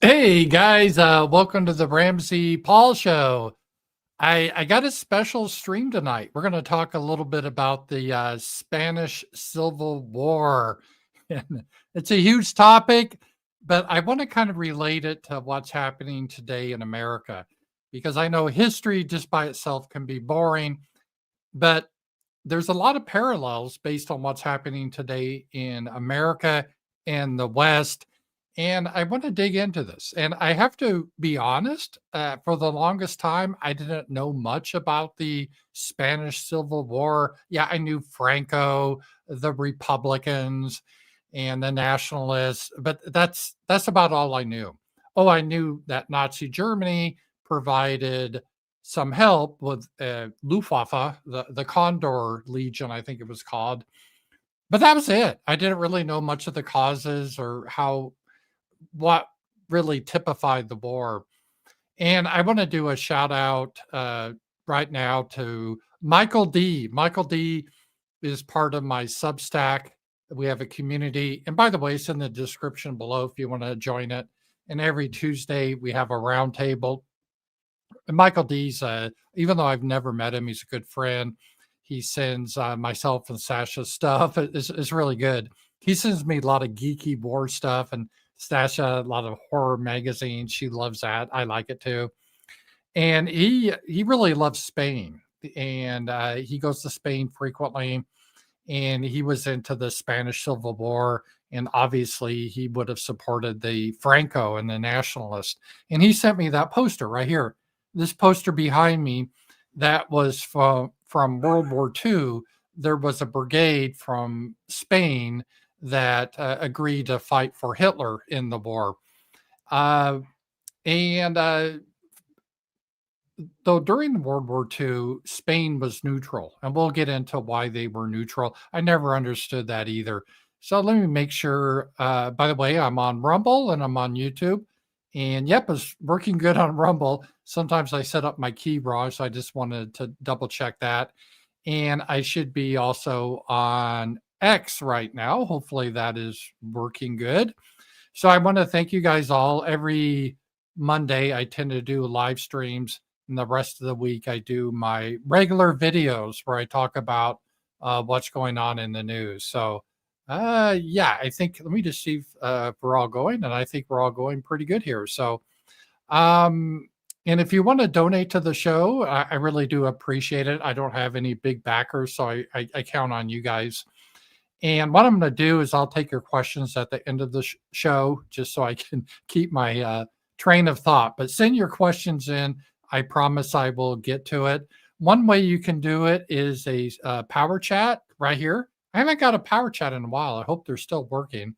Hey guys, welcome to the RAMZPAUL show. I got a special stream tonight. We're going to talk a little bit about the Spanish Civil War. And it's a huge topic, but I want to kind of relate it to what's happening today in America because I know history just by itself can be boring, but there's a lot of parallels based on what's happening today in America and the West. And I want to dig into this. And I have to be honest, for the longest time, I didn't know much about the Spanish Civil War. Yeah, I knew Franco, the Republicans, and the nationalists, but that's about all I knew. Oh, I knew that Nazi Germany provided some help with Luftwaffe, the Condor Legion, I think it was called. But that was it. I didn't really know much of the causes or what really typified the war. And I want to do a shout out right now to Michael D. Michael D is part of my Substack. We have a community. And by the way, it's in the description below if you want to join it. And every Tuesday, we have a roundtable. And Michael D's, even though I've never met him, he's a good friend. He sends myself and Sasha stuff. It's really good. He sends me a lot of geeky war stuff, and Sasha a lot of horror magazines. She loves that. I like it too. And he really loves Spain, and he goes to Spain frequently. And he was into the Spanish Civil War, and obviously he would have supported the Franco and the nationalists. And he sent me that poster right here. This poster behind me, that was from World War II. There was a brigade from Spain that agreed to fight for Hitler in the war. Uh, and Though during World War II, Spain was neutral, and we'll get into why they were neutral. I never understood that either. So let me make sure. By the way, I'm on Rumble and I'm on YouTube. And yep, it's working good on Rumble. Sometimes I set up my key wrong, so I just wanted to double check that. And I should be also on X right now. Hopefully that is working good. So I want to thank you guys all. Every Monday, I tend to do live streams, and the rest of the week, I do my regular videos where I talk about what's going on in the news. So, yeah, I think let me just see if we're all going, and I think we're all going pretty good here. So, and if you want to donate to the show, I really do appreciate it. I don't have any big backers, so I count on you guys. And what I'm going to do is I'll take your questions at the end of the show just so I can keep my train of thought. But send your questions in. I promise I will get to it. One way you can do it is a power chat right here. I haven't got a power chat in a while. I hope they're still working.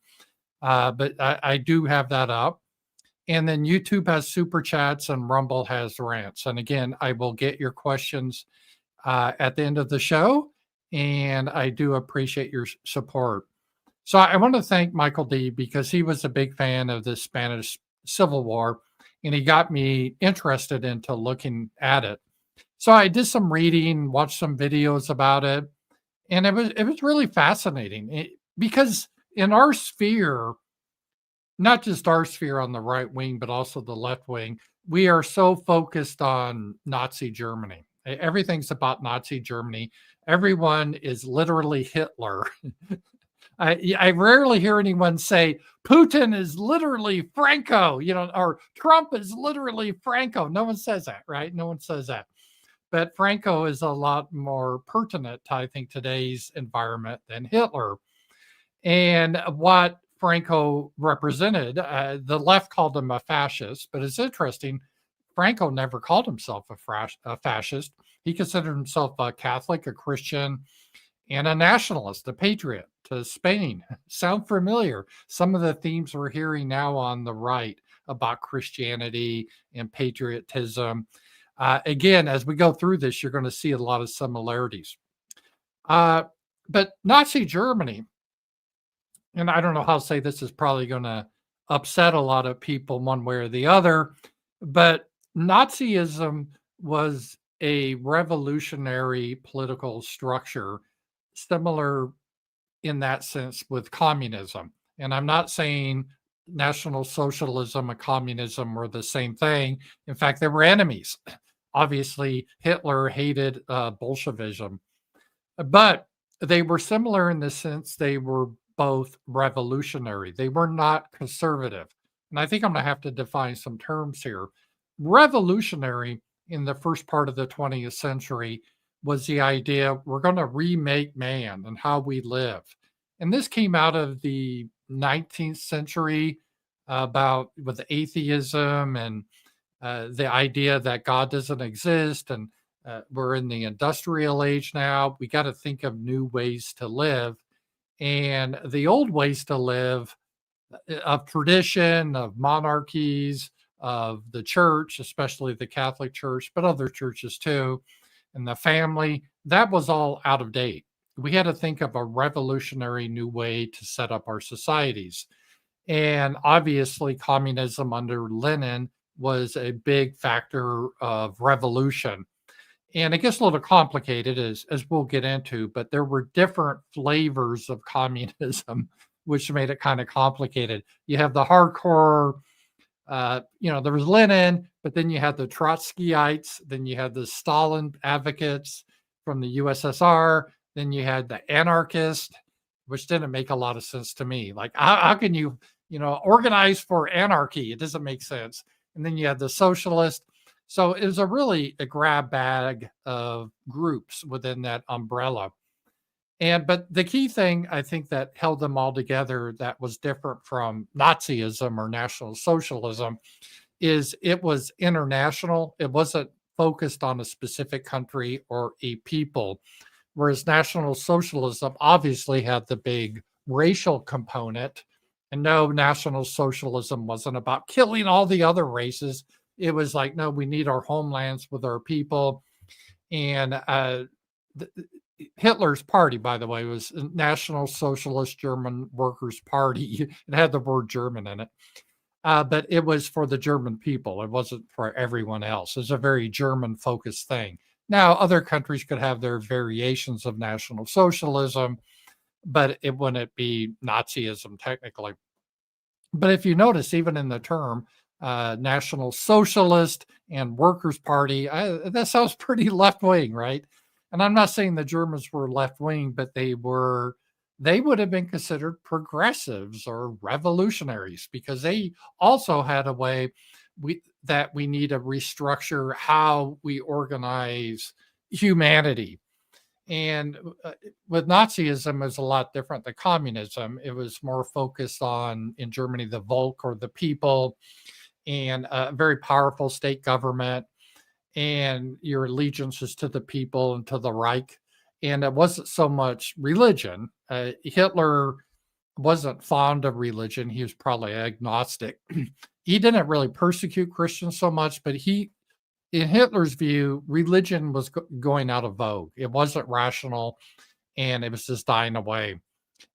But I do have that up. And then YouTube has super chats and Rumble has rants. And again, I will get your questions at the end of the show. And I do appreciate your support. So I want to thank Michael D because he was a big fan of the Spanish Civil War and he got me interested into looking at it. So I did some reading, watched some videos about it, and it was really fascinating because in our sphere, not just our sphere on the right wing, but also the left wing, we are so focused on Nazi Germany. Everything's about Nazi Germany. Everyone is literally Hitler. I rarely hear anyone say Putin is literally Franco, or Trump is literally Franco. No one says that, right? No one says that. But Franco is a lot more pertinent to, I think, today's environment than Hitler. And what Franco represented, the left called him a fascist, but it's interesting. Franco never called himself a fascist. He considered himself a Catholic, a Christian, and a nationalist, a patriot to Spain. Sound familiar? Some of the themes we're hearing now on the right about Christianity and patriotism. Again, as we go through this, you're going to see a lot of similarities. But Nazi Germany, and I don't know how to say this is probably going to upset a lot of people one way or the other, but Nazism was a revolutionary political structure similar in that sense with communism. And I'm not saying National Socialism and communism were the same thing. In fact, they were enemies. Obviously, Hitler hated Bolshevism, but they were similar in the sense they were both revolutionary. They were not conservative. And I think I'm going to have to define some terms here. Revolutionary in the first part of the 20th century was the idea we're going to remake man and how we live. And this came out of the 19th century about with atheism and the idea that God doesn't exist and we're in the industrial age now. We got to think of new ways to live. And the old ways to live of tradition, of monarchies, of the church, especially the Catholic Church, but other churches too, and the family, that was all out of date. We had to think of a revolutionary new way to set up our societies. And obviously, communism under Lenin was a big factor of revolution. And it gets a little complicated as we'll get into, but there were different flavors of communism, which made it kind of complicated. You have the hardcore, there was Lenin, but then you had the Trotskyites, then you had the Stalin advocates from the USSR, then you had the anarchists, which didn't make a lot of sense to me. Like, how can you, organize for anarchy? It doesn't make sense. And then you had the socialist. So it was a grab bag of groups within that umbrella. But the key thing I think that held them all together that was different from Nazism or National Socialism is it was international. It wasn't focused on a specific country or a people, whereas National Socialism obviously had the big racial component. And no, National Socialism wasn't about killing all the other races. It was like, no, we need our homelands with our people. And Hitler's party, by the way, was National Socialist German Workers' Party. It had the word German in it. But it was for the German people. It wasn't for everyone else. It's a very German focused thing. Now, other countries could have their variations of National Socialism, but it wouldn't be Nazism technically. But if you notice, even in the term National Socialist and Workers' Party, that sounds pretty left wing, right? And I'm not saying the Germans were left wing, but they would have been considered progressives or revolutionaries because they also had a way that we need to restructure how we organize humanity. And with Nazism, it was a lot different than communism. It was more focused on, in Germany, the Volk or the people, and a very powerful state government, and your allegiances to the people and to the Reich. And it wasn't so much religion. Hitler wasn't fond of religion. He was probably agnostic. He didn't really persecute Christians so much, but in Hitler's view, religion was going out of vogue. It wasn't rational, and it was just dying away.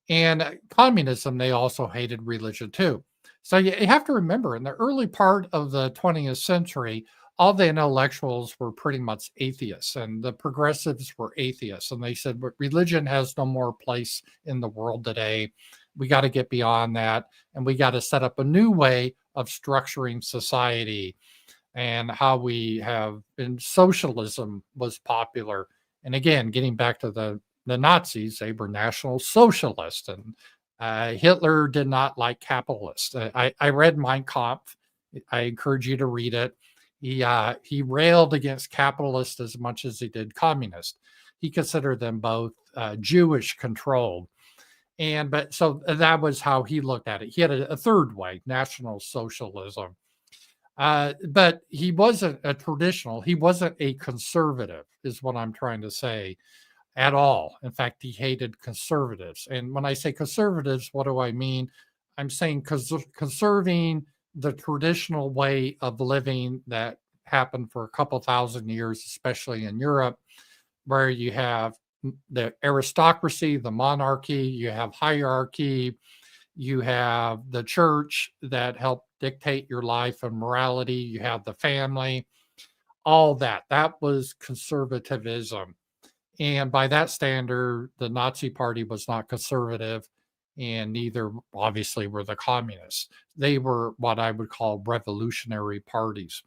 And communism, they also hated religion too. So you have to remember, in the early part of the 20th century, all the intellectuals were pretty much atheists, and the progressives were atheists. And they said, but religion has no more place in the world today. We got to get beyond that, and we got to set up a new way of structuring society. And how we have been socialism was popular. And again, getting back to the Nazis, they were National Socialists, and Hitler did not like capitalists. I read Mein Kampf. I encourage you to read it. He railed against capitalists as much as he did communists. He considered them both Jewish controlled. But so that was how he looked at it. He had a third way, National Socialism. But he wasn't a traditional, he wasn't a conservative, is what I'm trying to say at all. In fact, he hated conservatives. And when I say conservatives, what do I mean? I'm saying conserving the traditional way of living that happened for a couple thousand years, especially in Europe, where you have the aristocracy, the monarchy, you have hierarchy, you have the church that helped dictate your life and morality, you have the family, all that. That was conservatism. And by that standard, the Nazi party was not conservative. and neither obviously were the communists. They were what I would call revolutionary parties.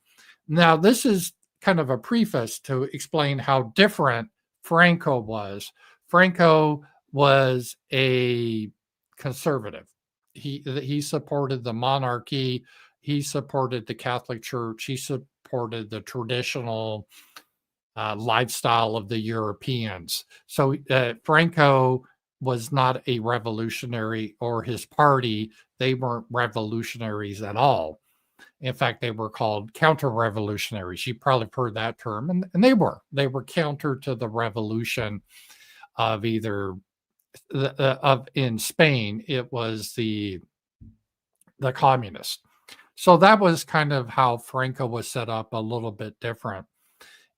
Now, this is kind of a preface to explain how different Franco was. Franco was a conservative. He supported the monarchy, he supported the Catholic Church, he supported the traditional lifestyle of the Europeans. So Franco was not a revolutionary, or his party, they weren't revolutionaries at all. In fact, they were called counter-revolutionaries. You probably heard that term, and they were. They were counter to the revolution of either of in Spain. It was the communists. So that was kind of how Franco was set up, a little bit different.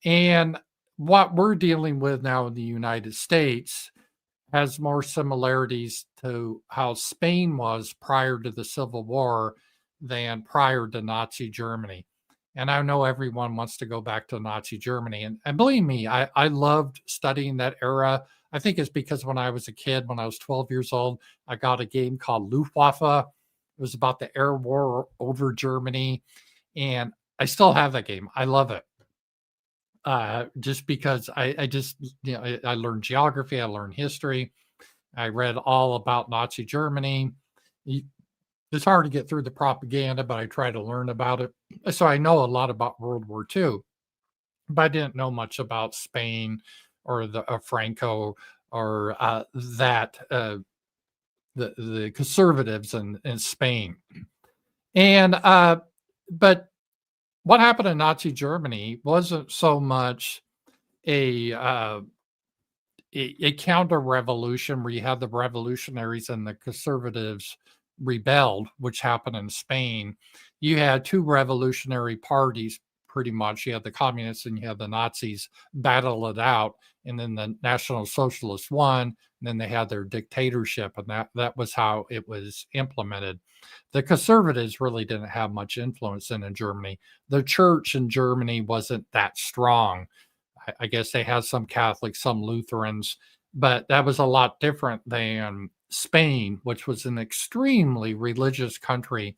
And what we're dealing with now in the United States has more similarities to how Spain was prior to the Civil War than prior to Nazi Germany. And I know everyone wants to go back to Nazi Germany. And believe me, I loved studying that era. I think it's because when I was a kid, when I was 12 years old, I got a game called Luftwaffe. It was about the air war over Germany. And I still have that game. I love it. Just because I just, I learned geography, I learned history. I read all about Nazi Germany. It's hard to get through the propaganda, but I try to learn about it. So I know a lot about World War II, but I didn't know much about Spain or the Franco or the conservatives in Spain. And but what happened in Nazi Germany wasn't so much a counter revolution where you had the revolutionaries and the conservatives rebelled, which happened in Spain. You had two revolutionary parties, pretty much. You had the communists and you had the Nazis battle it out, and then the National Socialists won, and then they had their dictatorship, and that was how it was implemented. The conservatives really didn't have much influence in Germany. The church in Germany wasn't that strong. I guess they had some Catholics, some Lutherans, but that was a lot different than Spain, which was an extremely religious country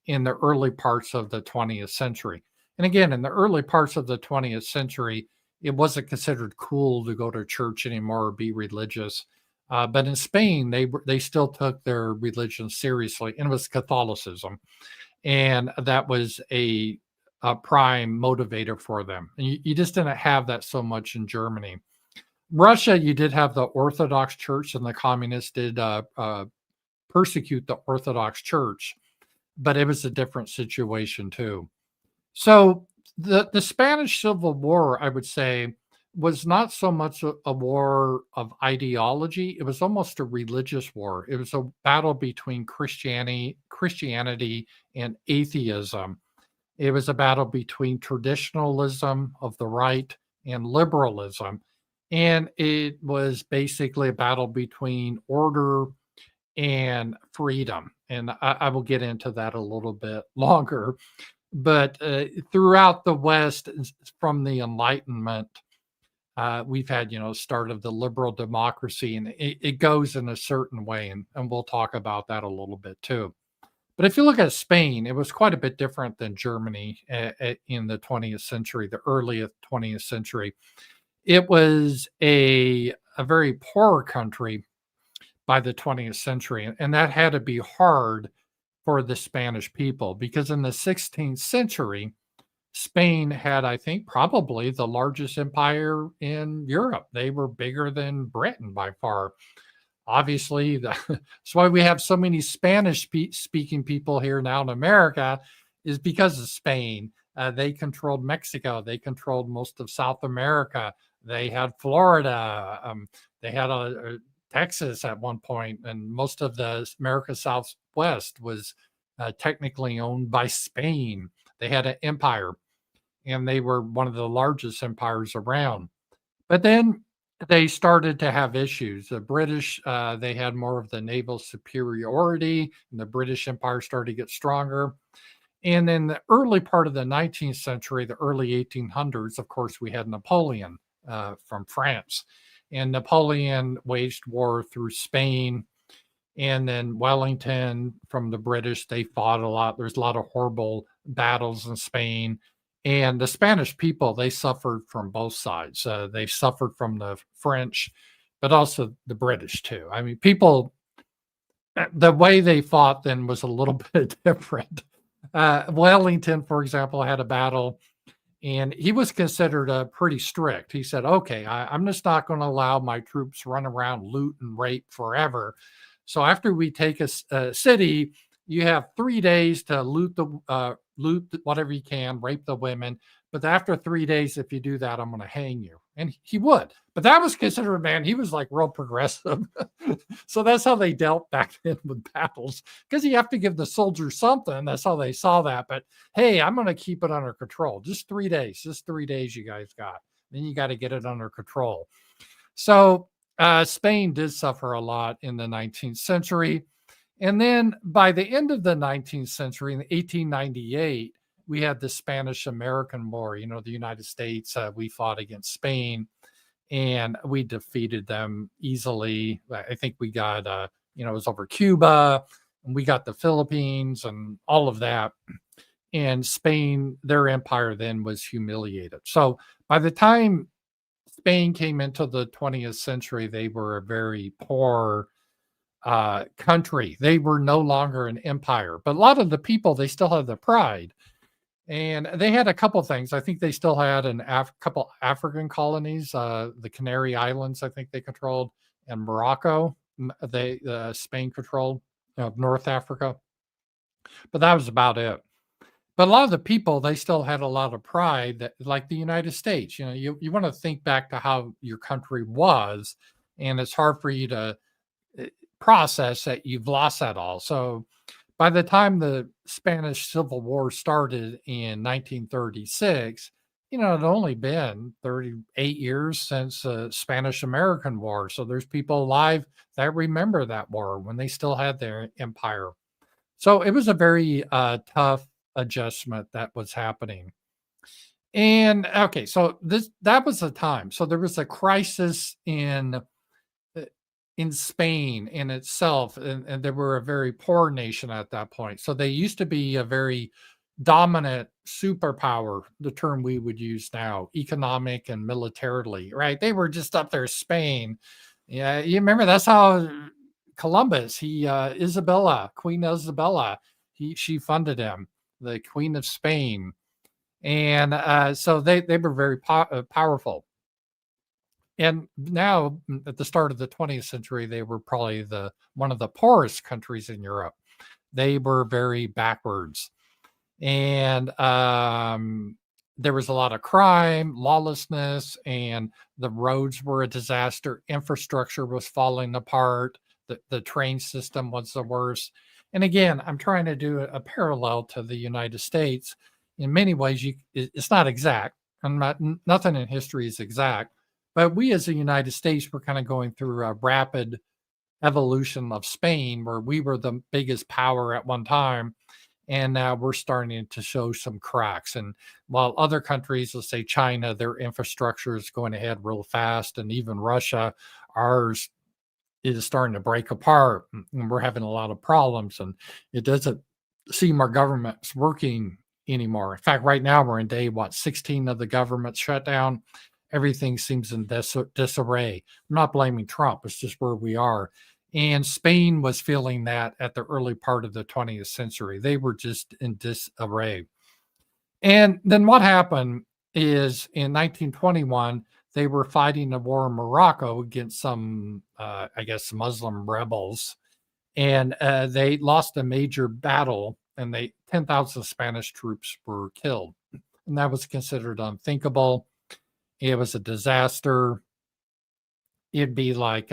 in the early parts of the 20th century. And again, in the early parts of the 20th century, it wasn't considered cool to go to church anymore or be religious. But in Spain, they still took their religion seriously, and it was Catholicism, and that was a prime motivator for them. And you just didn't have that so much in Germany. Russia, you did have the Orthodox Church, and the communists did persecute the Orthodox Church, but it was a different situation too. So the Spanish Civil War, I would say, was not so much a war of ideology. It was almost a religious war. It was a battle between Christianity and atheism. It was a battle between traditionalism of the right and liberalism. And it was basically a battle between order and freedom. And I will get into that a little bit longer. But throughout the West, from the Enlightenment, we've had, start of the liberal democracy, and it goes in a certain way. And we'll talk about that a little bit too. But if you look at Spain, it was quite a bit different than Germany in the 20th century, the early 20th century. It was a very poor country by the 20th century, and that had to be hard for the Spanish people, because in the 16th century, Spain had, I think, probably the largest empire in Europe. They were bigger than Britain by far. Obviously, that's why we have so many Spanish speaking people here now in America, is because of Spain. They controlled Mexico. They controlled most of South America. They had Florida. They had Texas at one point, and most of the America Southwest was technically owned by Spain. They had an empire, and they were one of the largest empires around. But then they started to have issues. The British, they had more of the naval superiority, and the British Empire started to get stronger. And in the early part of the 19th century, the early 1800s, of course, we had Napoleon from France. And Napoleon waged war through Spain. And then Wellington from the British, they fought a lot. There's a lot of horrible battles in Spain. And the Spanish people, they suffered from both sides. They suffered from the French, but also the British too. I mean, people, the way they fought then was a little bit different. Wellington, for example, had a battle and he was considered pretty strict. He said, okay, I'm just not going to allow my troops run around, loot and rape forever. So after we take a city, you have 3 days to loot whatever you can, rape the women. But after 3 days, if you do that, I'm going to hang you. And he would. But that was considered, man, he was like real progressive. So that's how they dealt back then with battles, because you have to give the soldiers something. That's how they saw that. But hey, I'm going to keep it under control. Just 3 days. Just 3 days you guys got. Then you got to get it under control. So Spain did suffer a lot in the 19th century. And then by the end of the 19th century, in 1898, we had the Spanish-American War. You know, the United States, we fought against Spain, and we defeated them easily. I think we got, it was over Cuba, and we got the Philippines and all of that. And Spain, their empire then was humiliated. So by the time Spain came into the 20th century, they were a very poor country. They were no longer an empire, but a lot of the people, they still had the pride. And they had a couple things. I think they still had couple African colonies, the Canary Islands, I think they controlled, and Morocco, Spain controlled, North Africa. But that was about it. But a lot of the people, they still had a lot of pride, that, like the United States. You want to think back to how your country was, and it's hard for you to process that you've lost that all. So by the time the Spanish Civil War started in 1936, it had only been 38 years since the Spanish-American War. So there's people alive that remember that war when they still had their empire. So it was a very tough adjustment that was happening. And okay, so that was the time. So there was a crisis in Spain in itself, and they were a very poor nation at that point. So they used to be a very dominant superpower, the term we would use now, economic and militarily, right? They were just up there, Spain. Yeah, you remember that's how Columbus, Queen Isabella, she funded him, the Queen of Spain. And so they were very powerful. And now, at the start of the 20th century, they were probably one of the poorest countries in Europe. They were very backwards. And there was a lot of crime, lawlessness, and the roads were a disaster. Infrastructure was falling apart. The train system was the worst. And again, I'm trying to do a parallel to the United States. In many ways, it's not exact. Nothing in history is exact. But we as the United States were kind of going through a rapid evolution of Spain, where we were the biggest power at one time. And now we're starting to show some cracks. And while other countries, let's say China, their infrastructure is going ahead real fast, and even Russia, ours is starting to break apart, and we're having a lot of problems. And it doesn't seem our government's working anymore. In fact, right now we're in day, 16 of the government shut down. Everything seems in disarray. I'm not blaming Trump. It's just where we are. And Spain was feeling that at the early part of the 20th century. They were just in disarray. And then what happened is in 1921, they were fighting a war in Morocco against some, Muslim rebels. And they lost a major battle, and 10,000 Spanish troops were killed. And that was considered unthinkable. It was a disaster. It'd be like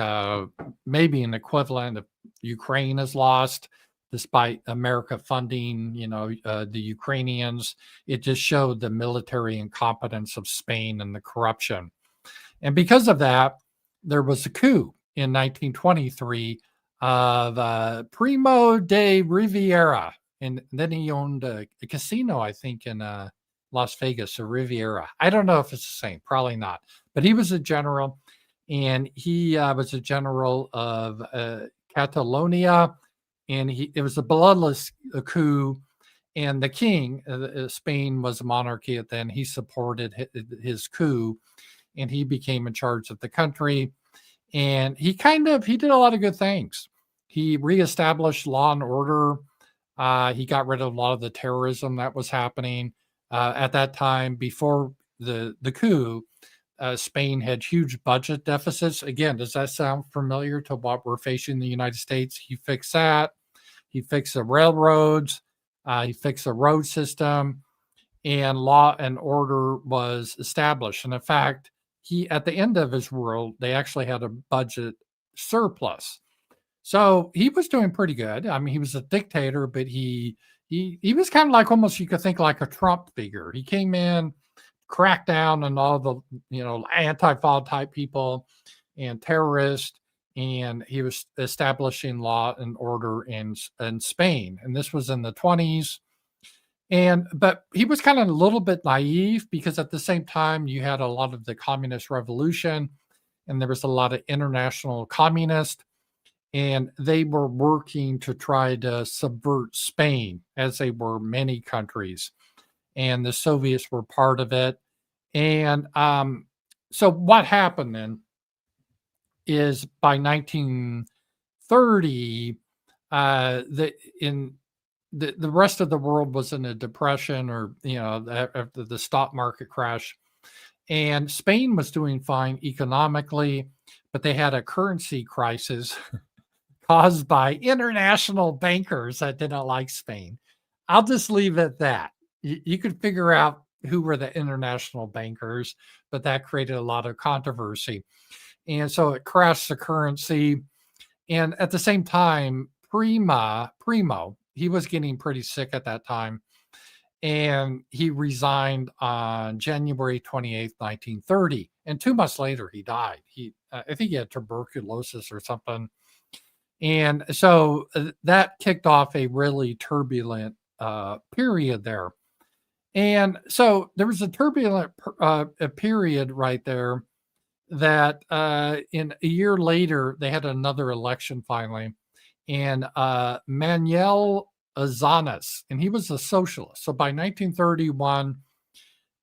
maybe an equivalent of Ukraine is lost, despite America funding, the Ukrainians. It just showed the military incompetence of Spain and the corruption. And because of that, there was a coup in 1923 of Primo de Rivera. And then he owned a casino, I think, in Las Vegas, or Riviera. I don't know if it's the same, probably not. But he was a general, and he was a general of Catalonia, and it was a bloodless coup. And the king, Spain was a monarchy at then. He supported his coup, and he became in charge of the country. And he did a lot of good things. He reestablished law and order. He got rid of a lot of the terrorism that was happening at that time. Before the coup, Spain had huge budget deficits. Again, does that sound familiar to what we're facing in the United States? He fixed that. He fixed the railroads. He fixed the road system, and law and order was established. And in fact, at the end of his rule, they actually had a budget surplus. So he was doing pretty good. I mean, he was a dictator, but he was kind of like, almost, you could think like a Trump figure. He came in, cracked down on all the anti-fall type people and terrorists, and he was establishing law and order in Spain. And this was in the 20s. But he was kind of a little bit naive, because at the same time you had a lot of the communist revolution, and there was a lot of international communists, and they were working to try to subvert Spain, as they were many countries, and the Soviets were part of it. And so what happened then is, by 1930, the rest of the world was in a depression, or after the stock market crash, and Spain was doing fine economically, but they had a currency crisis caused by international bankers that didn't like Spain. I'll just leave it at that. You could figure out who were the international bankers, but that created a lot of controversy. And so it crashed the currency. And at the same time, Primo, he was getting pretty sick at that time, and he resigned on January 28th, 1930. And 2 months later, he died. I think he had tuberculosis or something. And so that kicked off a really turbulent period there. And so there was a turbulent a period right there that in a year later, they had another election finally. And Manuel Azanas, and he was a socialist. So by 1931,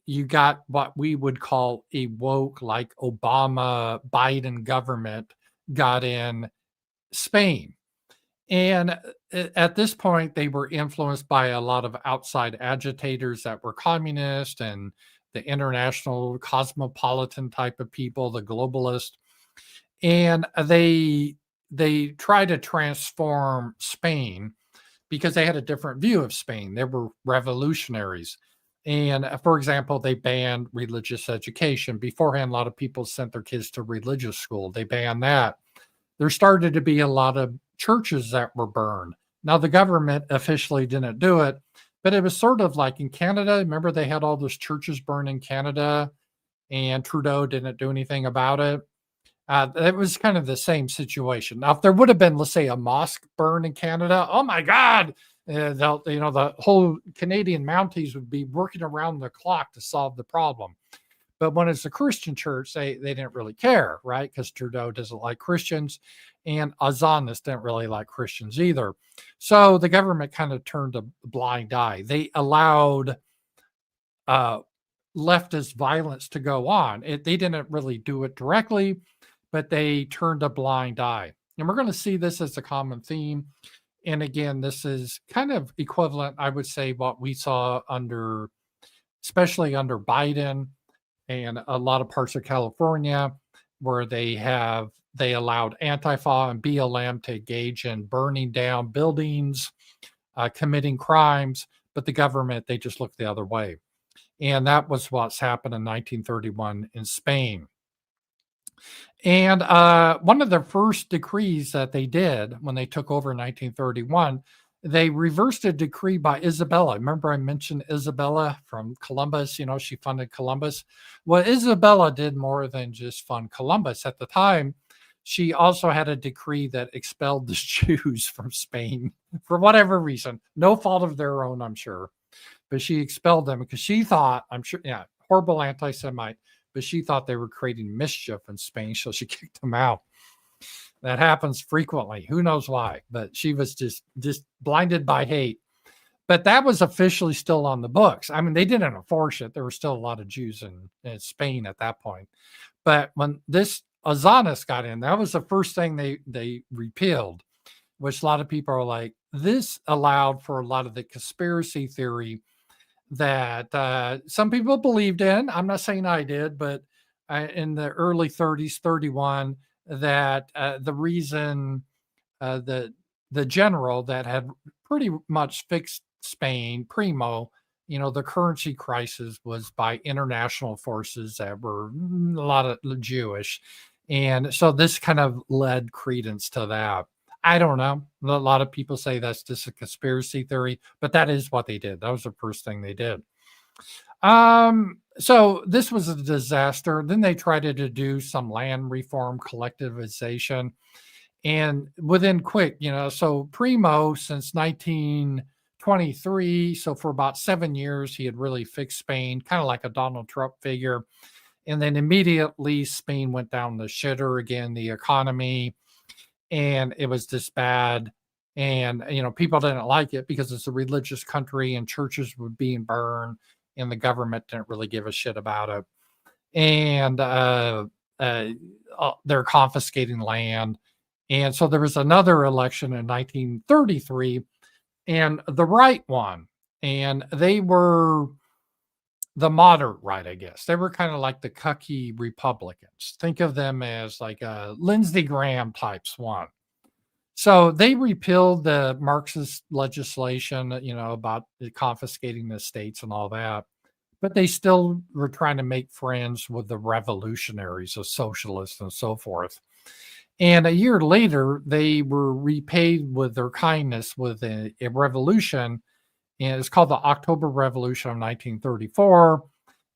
you got what we would call a woke, like Obama, Biden government got in Spain. And at this point, they were influenced by a lot of outside agitators that were communist, and the international cosmopolitan type of people, the globalists. And they tried to transform Spain because they had a different view of Spain. They were revolutionaries. And for example, they banned religious education. Beforehand, a lot of people sent their kids to religious school. They banned that. There started to be a lot of churches that were burned. Now, the government officially didn't do it, but it was sort of like in Canada. Remember, they had all those churches burned in Canada, and Trudeau didn't do anything about it. It was kind of the same situation. Now, if there would have been, let's say, a mosque burned in Canada, oh my God, the whole Canadian Mounties would be working around the clock to solve the problem. But when it's a Christian church, they didn't really care, right? Because Trudeau doesn't like Christians, and Azanis didn't really like Christians either. So the government kind of turned a blind eye. They allowed leftist violence to go on. They didn't really do it directly, but they turned a blind eye. And we're going to see this as a common theme. And again, this is kind of equivalent, I would say, what we saw especially under Biden and a lot of parts of California, where they allowed Antifa and BLM to engage in burning down buildings, committing crimes, but the government, they just looked the other way. And that was what's happened in 1931 in Spain. And one of the first decrees that they did when they took over in 1931, they reversed a decree by Isabella. Remember, I mentioned Isabella from Columbus. She funded Columbus. Well, Isabella did more than just fund Columbus. At the time, she also had a decree that expelled the Jews from Spain for whatever reason. No fault of their own, I'm sure. But she expelled them because she thought, horrible anti-Semite, but she thought they were creating mischief in Spain, so she kicked them out. That happens frequently. Who knows why? But she was just blinded by hate. But that was officially still on the books. I mean, they didn't enforce it. There were still a lot of Jews in Spain at that point. But when this Azanis got in, that was the first thing they repealed, which a lot of people are like, this allowed for a lot of the conspiracy theory that some people believed in. I'm not saying I did, but in the early 30s, 31, that the reason the general that had pretty much fixed Spain, Primo, the currency crisis was by international forces that were a lot of Jewish. And so this kind of led credence to that. I don't know. A lot of people say that's just a conspiracy theory, but that is what they did. That was the first thing they did. So this was a disaster. Then they tried to do some land reform, collectivization, and within quick, so Primo since 1923, so for about 7 years, he had really fixed Spain, kind of like a Donald Trump figure. And then immediately Spain went down the shitter again, the economy, and it was just bad. And, people didn't like it because it's a religious country and churches were being burned and the government didn't really give a shit about it. And they're confiscating land. And so there was another election in 1933 and the right won. And they were the moderate right, I guess. They were kind of like the cucky Republicans. Think of them as like Lindsey Graham types won. So they repealed the Marxist legislation, about confiscating the estates and all that. But they still were trying to make friends with the revolutionaries, the socialists and so forth. And a year later, they were repaid with their kindness with a revolution. And it's called the October Revolution of 1934.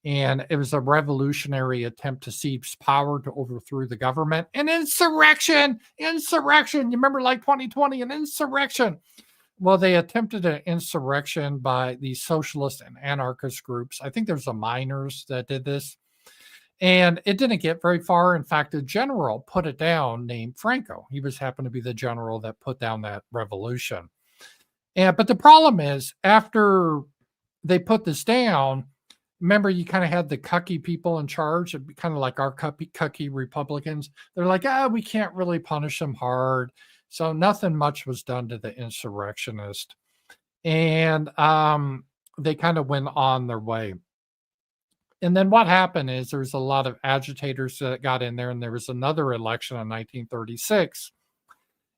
And it was a revolutionary attempt to seize power to overthrow the government. An insurrection. You remember like 2020, an insurrection. Well, they attempted an insurrection by these socialist and anarchist groups. I think there's a miners that did this. And it didn't get very far. In fact, a general put it down named Franco. He happened to be the general that put down that revolution. But the problem is, after they put this down, remember you kind of had the cucky people in charge, kind of like our cucky Republicans. They're like, we can't really punish them hard. So nothing much was done to the insurrectionists. And they kind of went on their way. And then what happened is there's a lot of agitators that got in there, and there was another election in 1936.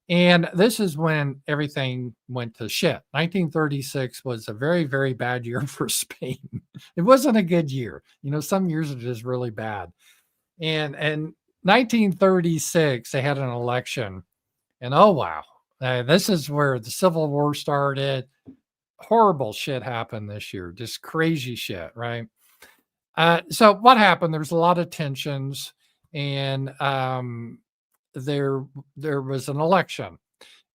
And this is when everything went to shit. 1936 was a very, very bad year for Spain. It wasn't a good year. Some years are just really bad. And 1936, they had an election. And oh, wow. This is where the Civil War started. Horrible shit happened this year. Just crazy shit, right? So what happened? There was a lot of tensions, and there was an election,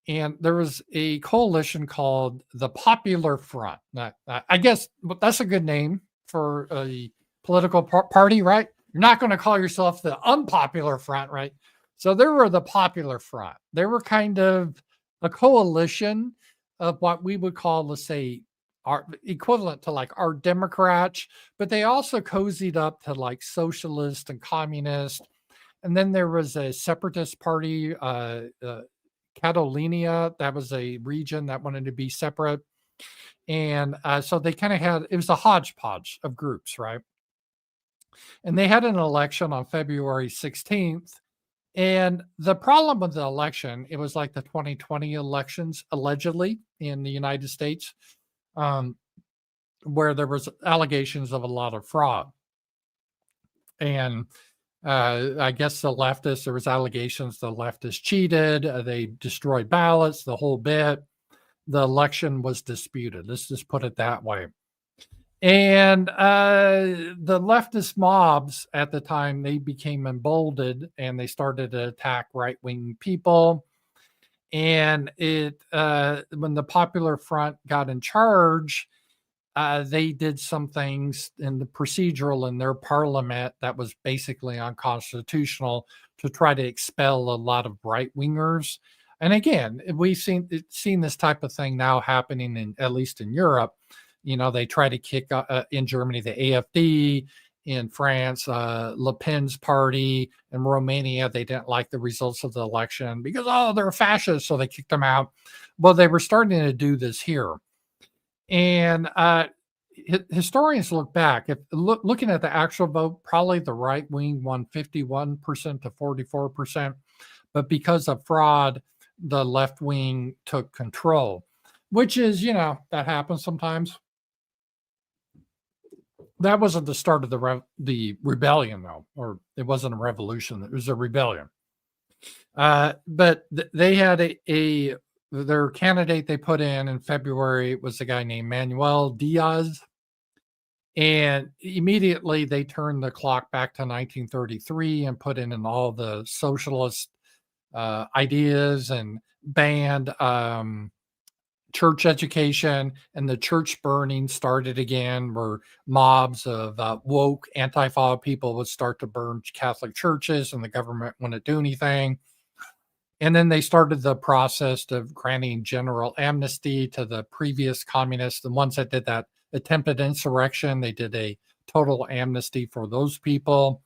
and there was a coalition called the Popular Front. Now, I guess that's a good name for a political party, right? You're not going to call yourself the Unpopular Front, right? So there were the Popular Front. They were kind of a coalition of what we would call, let's say, our equivalent to like our Democrats, but they also cozied up to like socialist and communist. And then there was a separatist party, Catalonia. That was a region that wanted to be separate. And so they kind of had, it was a hodgepodge of groups, right? And they had an election on February 16th. And the problem with the election, it was like the 2020 elections, allegedly, in the United States, where there was allegations of a lot of fraud. And I guess the leftists, there was allegations the leftists cheated, they destroyed ballots, the whole bit. The election was disputed. Let's just put it that way. And the leftist mobs at the time, they became emboldened and they started to attack right-wing people. And when the Popular Front got in charge, they did some things in the procedural in their parliament that was basically unconstitutional to try to expel a lot of right wingers. And again, we've seen this type of thing now happening in at least in Europe. They try to kick in Germany the AfD, in France, Le Pen's party, in Romania they didn't like the results of the election because they're fascists, so they kicked them out. Well, they were starting to do this here. And historians look back, if looking at the actual vote, probably the right wing won 51% to 44%. But because of fraud, the left wing took control, which is, that happens sometimes. That wasn't the start of the rebellion, though, or it wasn't a revolution. It was a rebellion. But they had their candidate they put in February was a guy named Manuel Diaz. And immediately they turned the clock back to 1933 and put in all the socialist ideas and banned church education, and the church burning started again, where mobs of woke Antifa people would start to burn Catholic churches and the government wouldn't do anything. And then they started the process of granting general amnesty to the previous communists, the ones that did that attempted insurrection. They did a total amnesty for those people.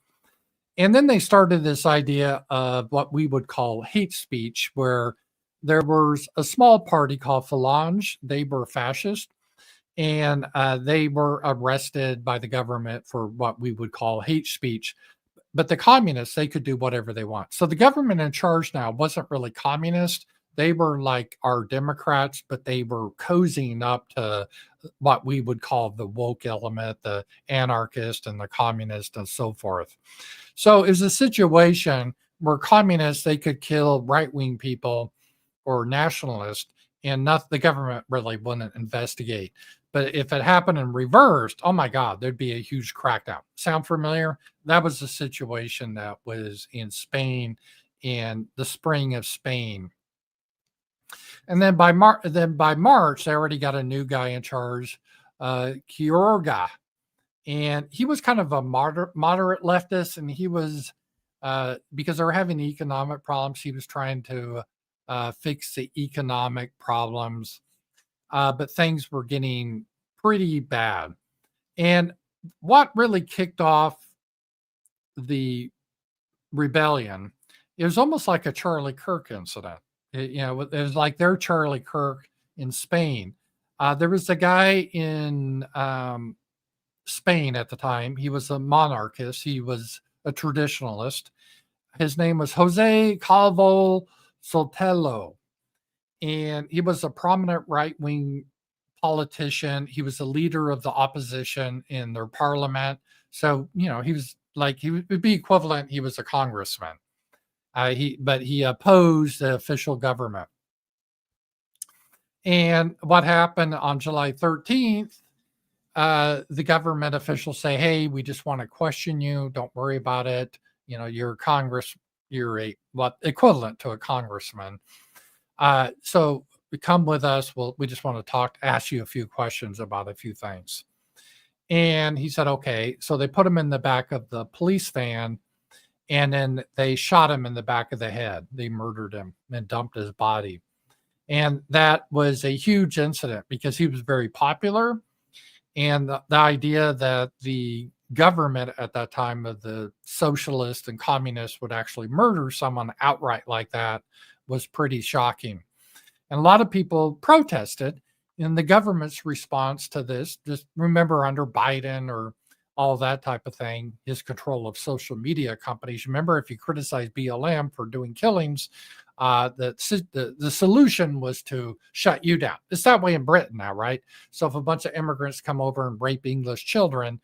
And then they started this idea of what we would call hate speech, where there was a small party called Falange. They were fascist, and they were arrested by the government for what we would call hate speech. But the communists, they could do whatever they want. So the government in charge now wasn't really communist. They were like our Democrats, but they were cozying up to what we would call the woke element, the anarchist and the communist and so forth. So it was a situation where communists, they could kill right-wing people or nationalists, and the government really wouldn't investigate. But if it happened in reversed, oh my God, there'd be a huge crackdown. Sound familiar? That was the situation that was in Spain in the spring of Spain. And then by March, they already got a new guy in charge, Quiroga. And he was kind of a moderate leftist, and he was, because they were having economic problems, he was trying to fix the economic problems, but things were getting pretty bad. And what really kicked off the rebellion, it was almost like a Charlie Kirk incident. It was like their Charlie Kirk in Spain. There was a guy in Spain at the time. He was a monarchist. He was a traditionalist. His name was Jose Calvo Sotelo, and he was a prominent right-wing politician. He was a leader of the opposition in their parliament. So, he was like, he would be equivalent. He was a congressman. But he opposed the official government. And what happened on July 13th, the government officials say, hey, we just want to question you. Don't worry about it. You're equivalent to a congressman. So come with us. We just want to ask you a few questions about a few things. And he said, okay. So they put him in the back of the police van, and then they shot him in the back of the head. They murdered him and dumped his body. And that was a huge incident because he was very popular. And the idea that the government at that time of the socialists and communists would actually murder someone outright like that was pretty shocking. And a lot of people protested. And the government's response to this, just remember under Biden or all that type of thing, his control of social media companies. Remember, if you criticize BLM for doing killings, the solution was to shut you down. It's that way in Britain now, right? So if a bunch of immigrants come over and rape English children,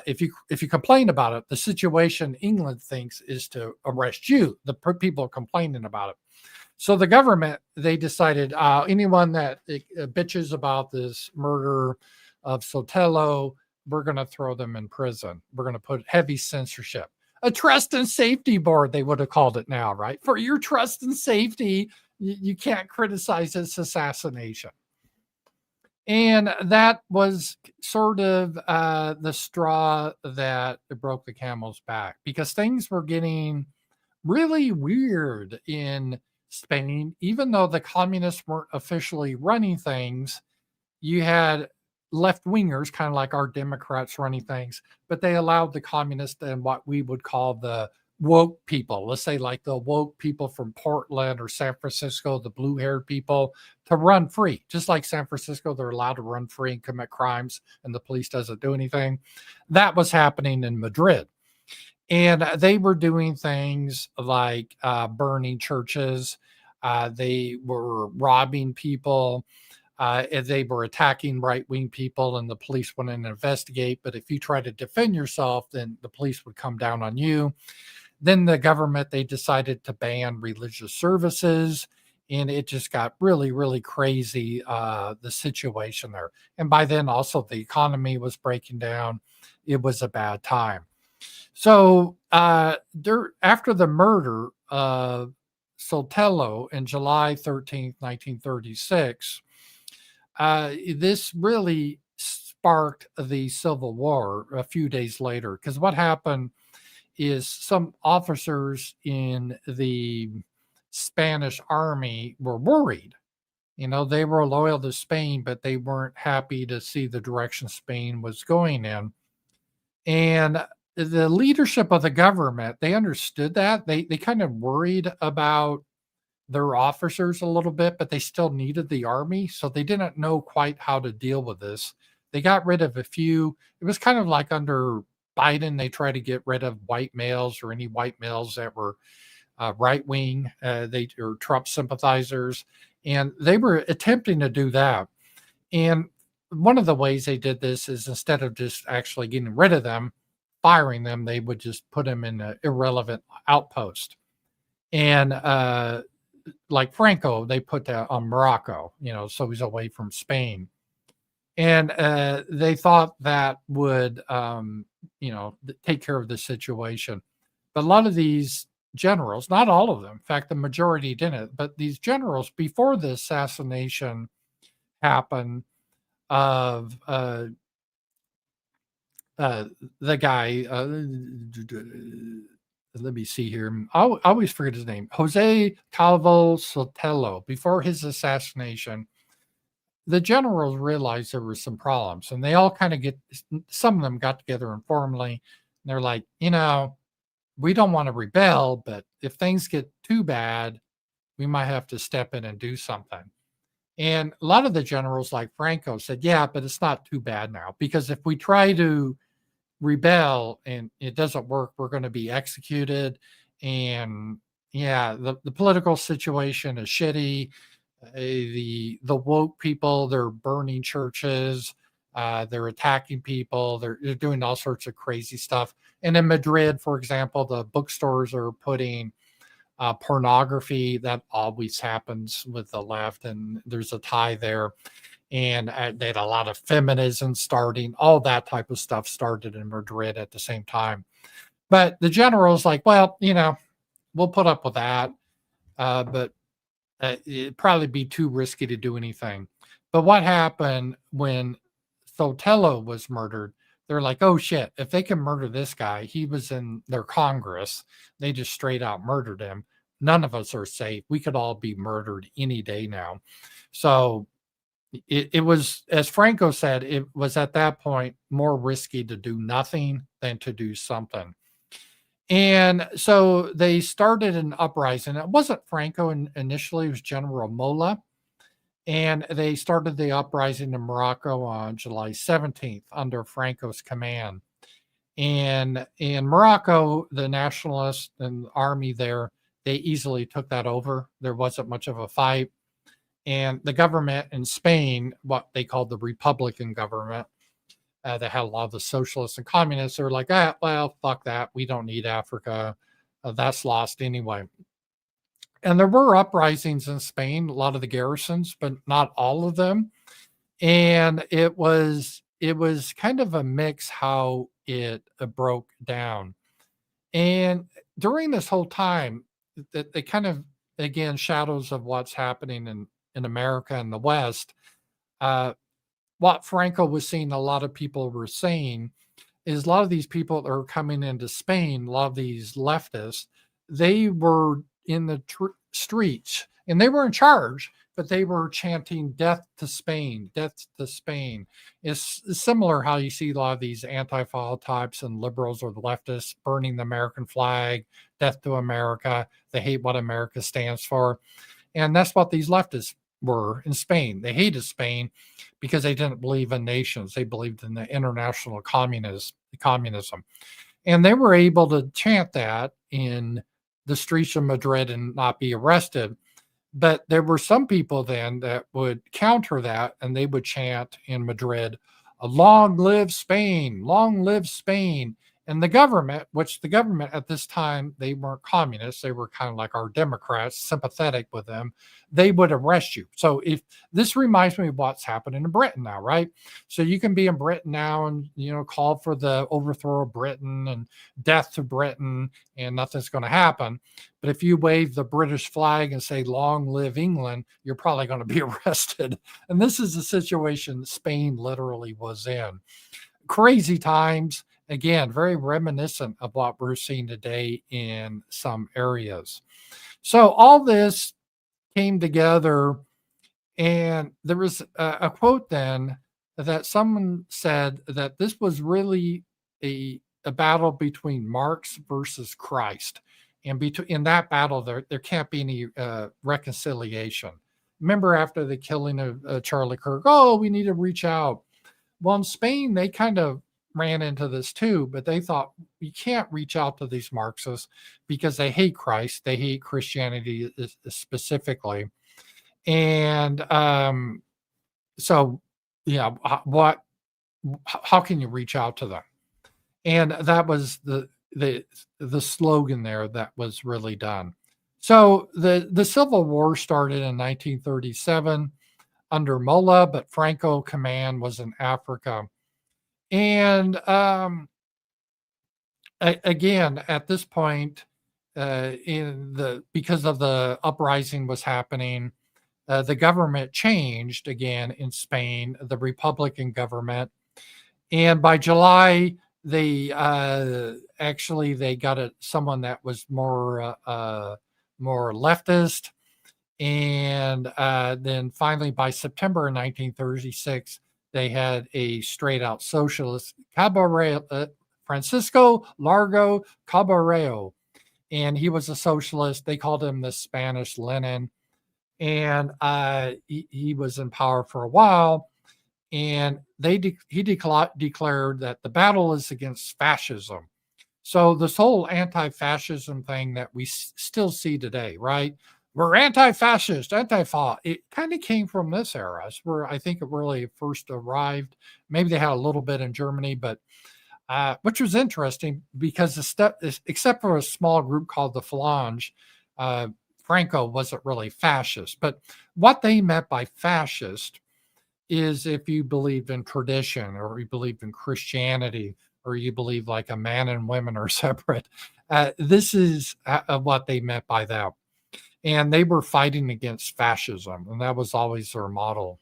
if you complain about it, the situation England thinks is to arrest you, the people complaining about it. So the government, they decided anyone that bitches about this murder of Sotelo, we're going to throw them in prison. We're going to put heavy censorship. A trust and safety board, they would have called it now, right? For your trust and safety, you can't criticize this assassination. And that was sort of the straw that broke the camel's back because things were getting really weird in Spain. Even though the communists weren't officially running things, you had left wingers, kind of like our Democrats, running things, but they allowed the communists and what we would call the woke people, let's say like the woke people from Portland or San Francisco, the blue haired people, to run free. Just like San Francisco, they're allowed to run free and commit crimes, and the police doesn't do anything. That was happening in Madrid. And they were doing things like burning churches. They were robbing people. They were attacking right wing people, and the police went in and investigate. But if you try to defend yourself, then the police would come down on you. Then the government, they decided to ban religious services. And it just got really, really crazy, the situation there. And by then, also, the economy was breaking down. It was a bad time. So after the murder of Sotelo in July 13th, 1936, this really sparked the Civil War a few days later. Because what happened is some officers in the Spanish army were worried. They were loyal to Spain, but they weren't happy to see the direction Spain was going in. And the leadership of the government, they understood that. They kind of worried about their officers a little bit, but they still needed the army. So they didn't know quite how to deal with this. They got rid of a few. It was kind of like under Biden, they tried to get rid of white males or any white males that were right wing, they or Trump sympathizers, and they were attempting to do that. And one of the ways they did this is instead of just actually getting rid of them, firing them, they would just put them in an irrelevant outpost. And like Franco, they put that on Morocco, so he's away from Spain. And they thought that would, take care of the situation. But a lot of these generals, not all of them, in fact, the majority didn't, but these generals, before the assassination happened of the guy, let me see here. I always forget his name. Jose Calvo Sotelo. Before his assassination, the generals realized there were some problems, and they all kind of some of them got together informally. And they're like, we don't want to rebel, but if things get too bad, we might have to step in and do something. And a lot of the generals, like Franco, said, yeah, but it's not too bad now, because if we try to rebel and it doesn't work, we're going to be executed. And yeah, the political situation is shitty. The woke people, they're burning churches, they're attacking people, they're doing all sorts of crazy stuff. And in Madrid, for example, the bookstores are putting pornography. That always happens with the left, and there's a tie there. And they had a lot of feminism starting, all that type of stuff started in Madrid at the same time. But the general's like, well, we'll put up with that, but it'd probably be too risky to do anything. But what happened when Sotelo was murdered? They're like, oh shit, if they can murder this guy, he was in their Congress, they just straight out murdered him. None of us are safe. We could all be murdered any day now. So it was, as Franco said, it was at that point more risky to do nothing than to do something. And so they started an uprising. It wasn't Franco initially, it was General Mola. And they started the uprising in Morocco on July 17th under Franco's command. And in Morocco, the nationalists and the army there, they easily took that over. There wasn't much of a fight. And the government in Spain, what they called the Republican government, that had a lot of the socialists and communists, are like, well, fuck that. We don't need Africa. That's lost anyway. And there were uprisings in Spain, a lot of the garrisons, but not all of them. And it was kind of a mix how it broke down. And during this whole time, they kind of, again, shadows of what's happening in America and the West. what Franco was seeing, a lot of people were saying, is a lot of these people that are coming into Spain, a lot of these leftists, they were in the streets and they were in charge, but they were chanting "Death to Spain, Death to Spain." It's similar how you see a lot of these anti-fall types and liberals or the leftists burning the American flag, "Death to America." They hate what America stands for, and that's what these leftists were in Spain. They hated Spain because they didn't believe in nations. They believed in the international communism. And they were able to chant that in the streets of Madrid and not be arrested. But there were some people then that would counter that and they would chant in Madrid, "Long live Spain, long live Spain." And the government, which the government at this time, they weren't communists, they were kind of like our Democrats, sympathetic with them, they would arrest you. So if this reminds me of what's happening in Britain now, right? So you can be in Britain now and, call for the overthrow of Britain and death to Britain, and nothing's going to happen. But if you wave the British flag and say, "Long live England," you're probably going to be arrested. And this is the situation Spain literally was in. Crazy times. Again, very reminiscent of what we're seeing today in some areas. So all this came together, and there was a quote then that someone said that this was really a battle between Marx versus Christ. And in that battle, there can't be any reconciliation. Remember, after the killing of Charlie Kirk, "Oh, we need to reach out." Well, in Spain, they kind of ran into this too, but they thought, we can't reach out to these Marxists because they hate Christ, they hate Christianity specifically. And so, yeah, how can you reach out to them? And that was the slogan there that was really done. So the Civil War started in 1937 under Mola, but Franco command was in Africa. And again, at this point, because of the uprising was happening, the government changed again in Spain, the Republican government. And by July, they got someone that was more leftist. And then finally, by September 1936, they had a straight out socialist, Francisco Largo Caballero. And he was a socialist. They called him the Spanish Lenin. And he was in power for a while. And he declared that the battle is against fascism. So this whole anti-fascism thing that we still see today, right? We're anti-fascist, anti-fa. It kind of came from this era. It's where I think it really first arrived. Maybe they had a little bit in Germany, but which was interesting because except for a small group called the Falange, Franco wasn't really fascist. But what they meant by fascist is if you believed in tradition or you believed in Christianity or you believe like a man and women are separate. This is what they meant by that. And they were fighting against fascism, and that was always their motto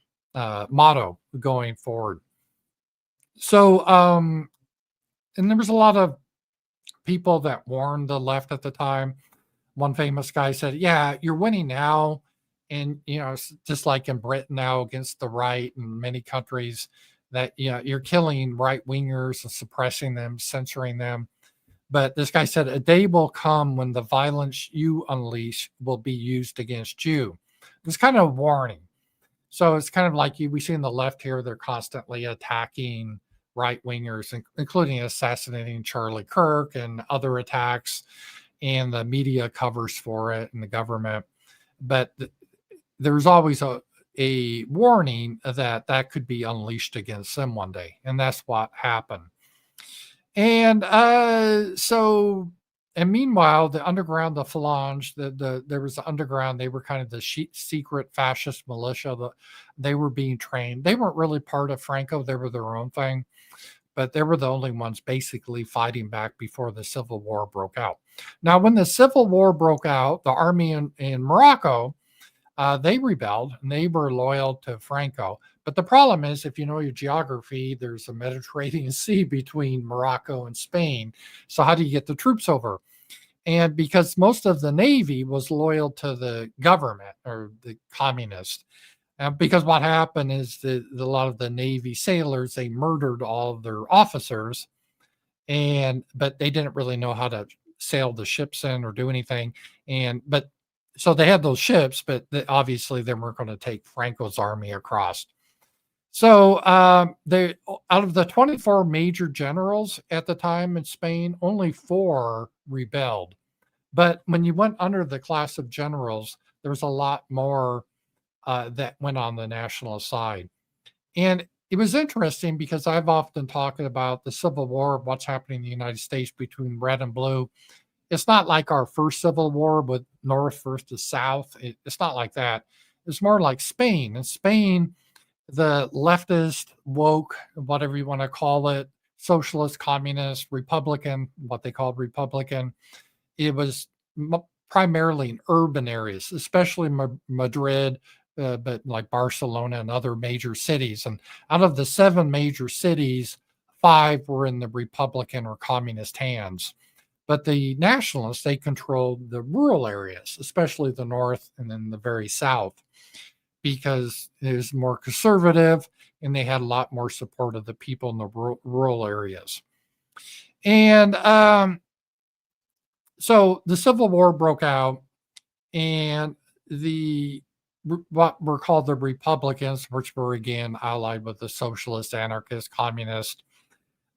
going forward. So, and there was a lot of people that warned the left at the time. One famous guy said, "Yeah, you're winning now, and it's just like in Britain now against the right and many countries that you're killing right wingers and suppressing them, censoring them." But this guy said, "A day will come when the violence you unleash will be used against you." It's kind of a warning. So it's kind of like we see in the left here, they're constantly attacking right wingers, including assassinating Charlie Kirk and other attacks, and the media covers for it and the government. But there's always a warning that could be unleashed against them one day. And that's what happened. And meanwhile, the underground, the Falange, there was the underground. They were kind of the secret fascist militia. They were being trained. They weren't really part of Franco. They were their own thing, but they were the only ones basically fighting back before the Civil War broke out. Now, when the Civil War broke out, the army in Morocco, they rebelled and they were loyal to Franco. But the problem is, if you know your geography, there's a Mediterranean Sea between Morocco and Spain. So how do you get the troops over? And because most of the Navy was loyal to the government or the communist, because what happened is that a lot of the Navy sailors, they murdered all of their officers, but they didn't really know how to sail the ships in or do anything. But so they had those ships, but obviously they weren't going to take Franco's army across. So they out of the 24 major generals at the time in Spain, only 4 rebelled. But when you went under the class of generals, there's a lot more that went on the nationalist side. And it was interesting because I've often talked about the Civil War, what's happening in the United States between red and blue. It's not like our first Civil War with North versus South. It's not like that. It's more like Spain. In Spain, the leftist, woke, whatever you want to call it, socialist, communist, Republican, what they called Republican, it was primarily in urban areas, especially Madrid, but like Barcelona and other major cities. And out of the 7 major cities, 5 were in the Republican or communist hands. But the nationalists, they controlled the rural areas, especially the north and then the very south, because it was more conservative and they had a lot more support of the people in the rural areas. And so the Civil War broke out, and what were called the Republicans, which were again allied with the socialist, anarchist, communist.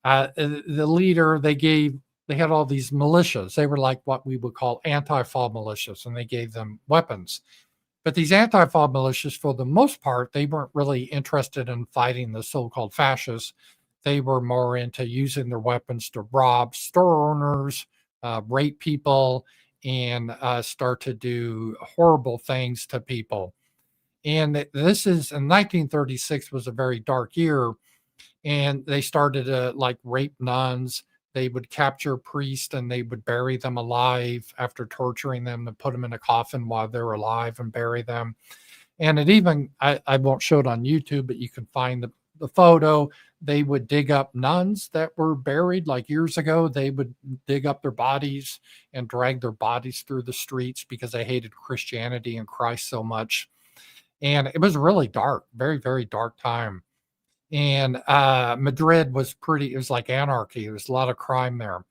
The leader, they had all these militias. They were like what we would call anti-fall militias, and they gave them weapons. But these anti-fall militias, for the most part, they weren't really interested in fighting the so-called fascists. They were more into using their weapons to rob store owners, rape people, and start to do horrible things to people. And this is in 1936 was a very dark year, and they started to like rape nuns. They would capture priests and they would bury them alive after torturing them and put them in a coffin while they're alive and bury them. And it even, I won't show it on YouTube, but you can find the photo. They would dig up nuns that were buried like years ago. They would dig up their bodies and drag their bodies through the streets because they hated Christianity and Christ so much. And it was really dark, very, very dark time. And Madrid was it was like anarchy. There was a lot of crime there.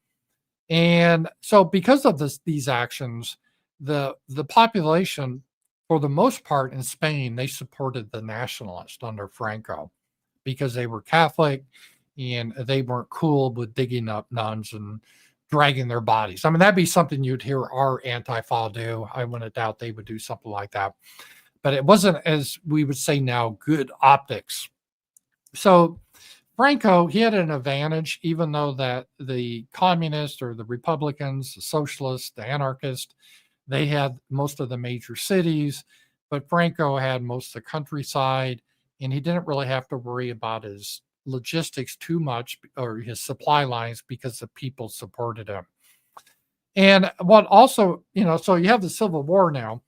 And so because of these actions, the population, for the most part in Spain, they supported the nationalists under Franco because they were Catholic and they weren't cool with digging up nuns and dragging their bodies. I mean, that'd be something you'd hear our anti-fall do. I wouldn't doubt they would do something like that. But it wasn't, as we would say now, good optics. So Franco, he had an advantage, even though that the communists or the Republicans, the socialists, the anarchists, they had most of the major cities, but Franco had most of the countryside, and he didn't really have to worry about his logistics too much or his supply lines because the people supported him. And what also, so you have the Civil War now,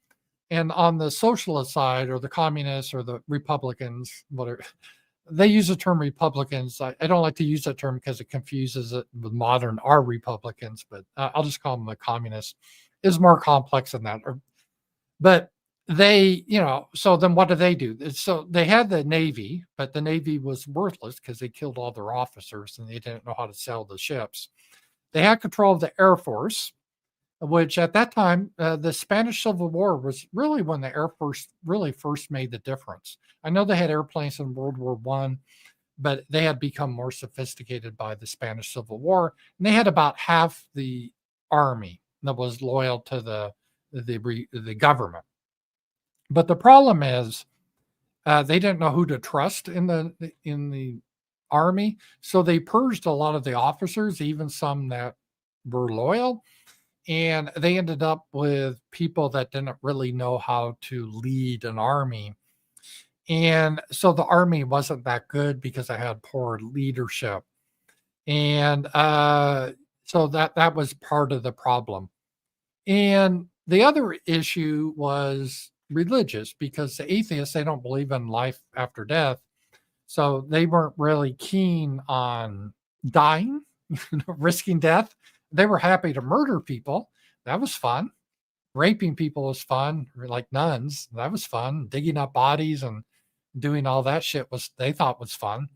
and on the socialist side or the communists or the Republicans, whatever, they use the term Republicans. I don't like to use that term because it confuses it with modern our Republicans, but I'll just call them the communists. It's more complex than that. But they, so then what do? So they had the Navy, but the Navy was worthless because they killed all their officers and they didn't know how to sail the ships. They had control of the Air Force, which at that time, the Spanish Civil War was really when the Air Force really first made the difference. I know they had airplanes in World War I, but they had become more sophisticated by the Spanish Civil War, and they had about half the army that was loyal to the government. But the problem is they didn't know who to trust in the army, so they purged a lot of the officers, even some that were loyal. And they ended up with people that didn't really know how to lead an army. And so the army wasn't that good because it had poor leadership. And so that was part of the problem. And the other issue was religious because the atheists, they don't believe in life after death. So they weren't really keen on dying, risking death. They were happy to murder people. That was fun. Raping people was fun, like nuns. That was fun. Digging up bodies and doing all that shit was they thought was fun.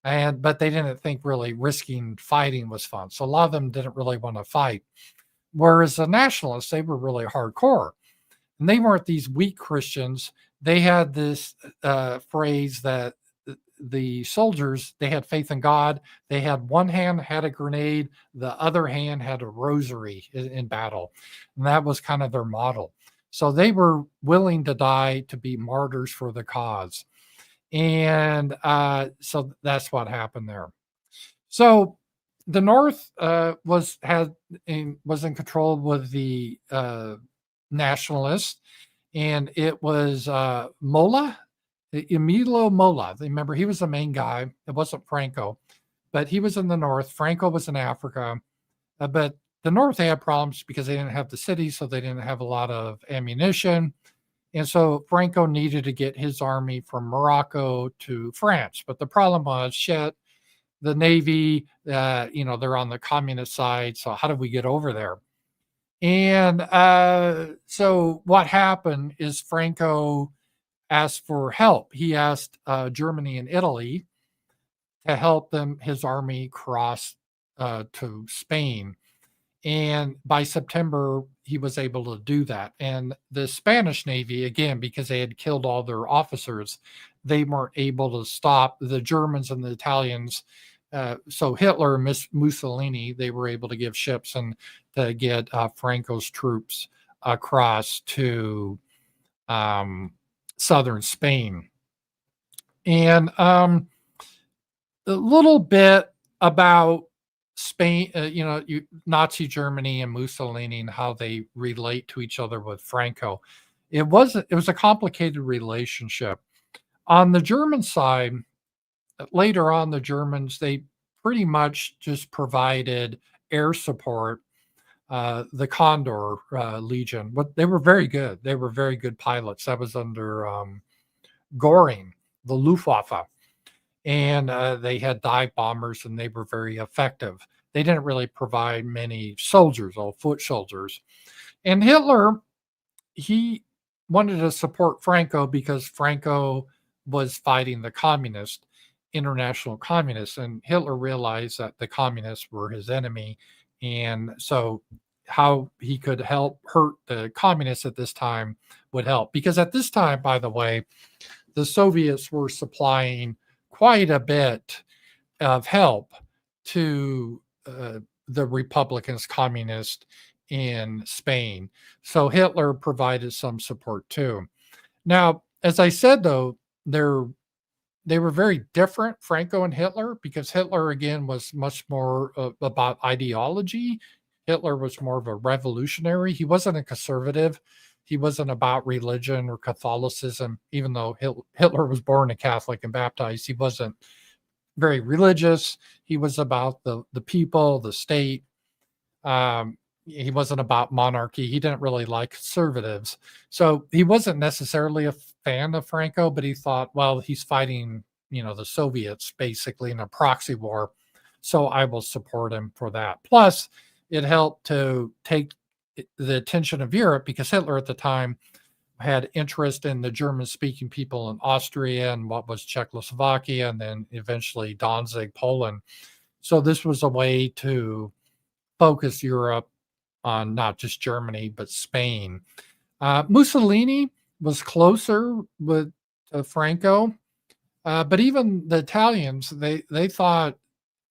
But they didn't think really risking fighting was fun. So a lot of them didn't really want to fight. Whereas the nationalists, they were really hardcore. And they weren't these weak Christians. They had this phrase that the soldiers, they had faith in God. They had one hand had a grenade, the other hand had a rosary in battle. And that was kind of their model. So they were willing to die to be martyrs for the cause. And so that's what happened there. So the North was in control with the nationalists, and it was Mola, Emilio Mola. Remember, he was the main guy. It wasn't Franco, but he was in the North. Franco was in Africa, but the North had problems because they didn't have the cities, so they didn't have a lot of ammunition. And so Franco needed to get his army from Morocco to France. But the problem was, shit, the Navy, they're on the communist side. So how do we get over there? And so what happened is Franco asked for help. He asked Germany and Italy to help his army cross to Spain. And by September, he was able to do that. And the Spanish Navy, again, because they had killed all their officers, they weren't able to stop the Germans and the Italians. So Hitler and Mussolini, they were able to give ships and to get Franco's troops across to southern Spain. And a little bit about Spain, Nazi Germany and Mussolini and how they relate to each other with Franco. It was a complicated relationship. On the German side, later on, the Germans, they pretty much just provided air support. The Condor Legion, but they were very good. They were very good pilots. That was under Goring, the Luftwaffe. And they had dive bombers, and they were very effective. They didn't really provide many soldiers, all foot soldiers. And Hitler, he wanted to support Franco because Franco was fighting the international communists, and Hitler realized that the communists were his enemy. And so how he could hurt the communists at this time would help. Because at this time, by the way, the Soviets were supplying quite a bit of help to the Republicans, communists in Spain. So Hitler provided some support too. Now, as I said, though, they were very different, Franco and Hitler, because Hitler, again, was much more about ideology. Hitler was more of a revolutionary. He wasn't a conservative. He wasn't about religion or Catholicism, even though Hitler was born a Catholic and baptized. He wasn't very religious. He was about the people, the state. He wasn't about monarchy. He didn't really like conservatives. So he wasn't necessarily a fan of Franco, but he thought, well, he's fighting, the Soviets basically in a proxy war. So I will support him for that. Plus, it helped to take the attention of Europe because Hitler at the time had interest in the German-speaking people in Austria and what was Czechoslovakia, and then eventually Danzig, Poland. So this was a way to focus Europe on not just Germany, but Spain. Mussolini was closer with Franco, but even the Italians, they thought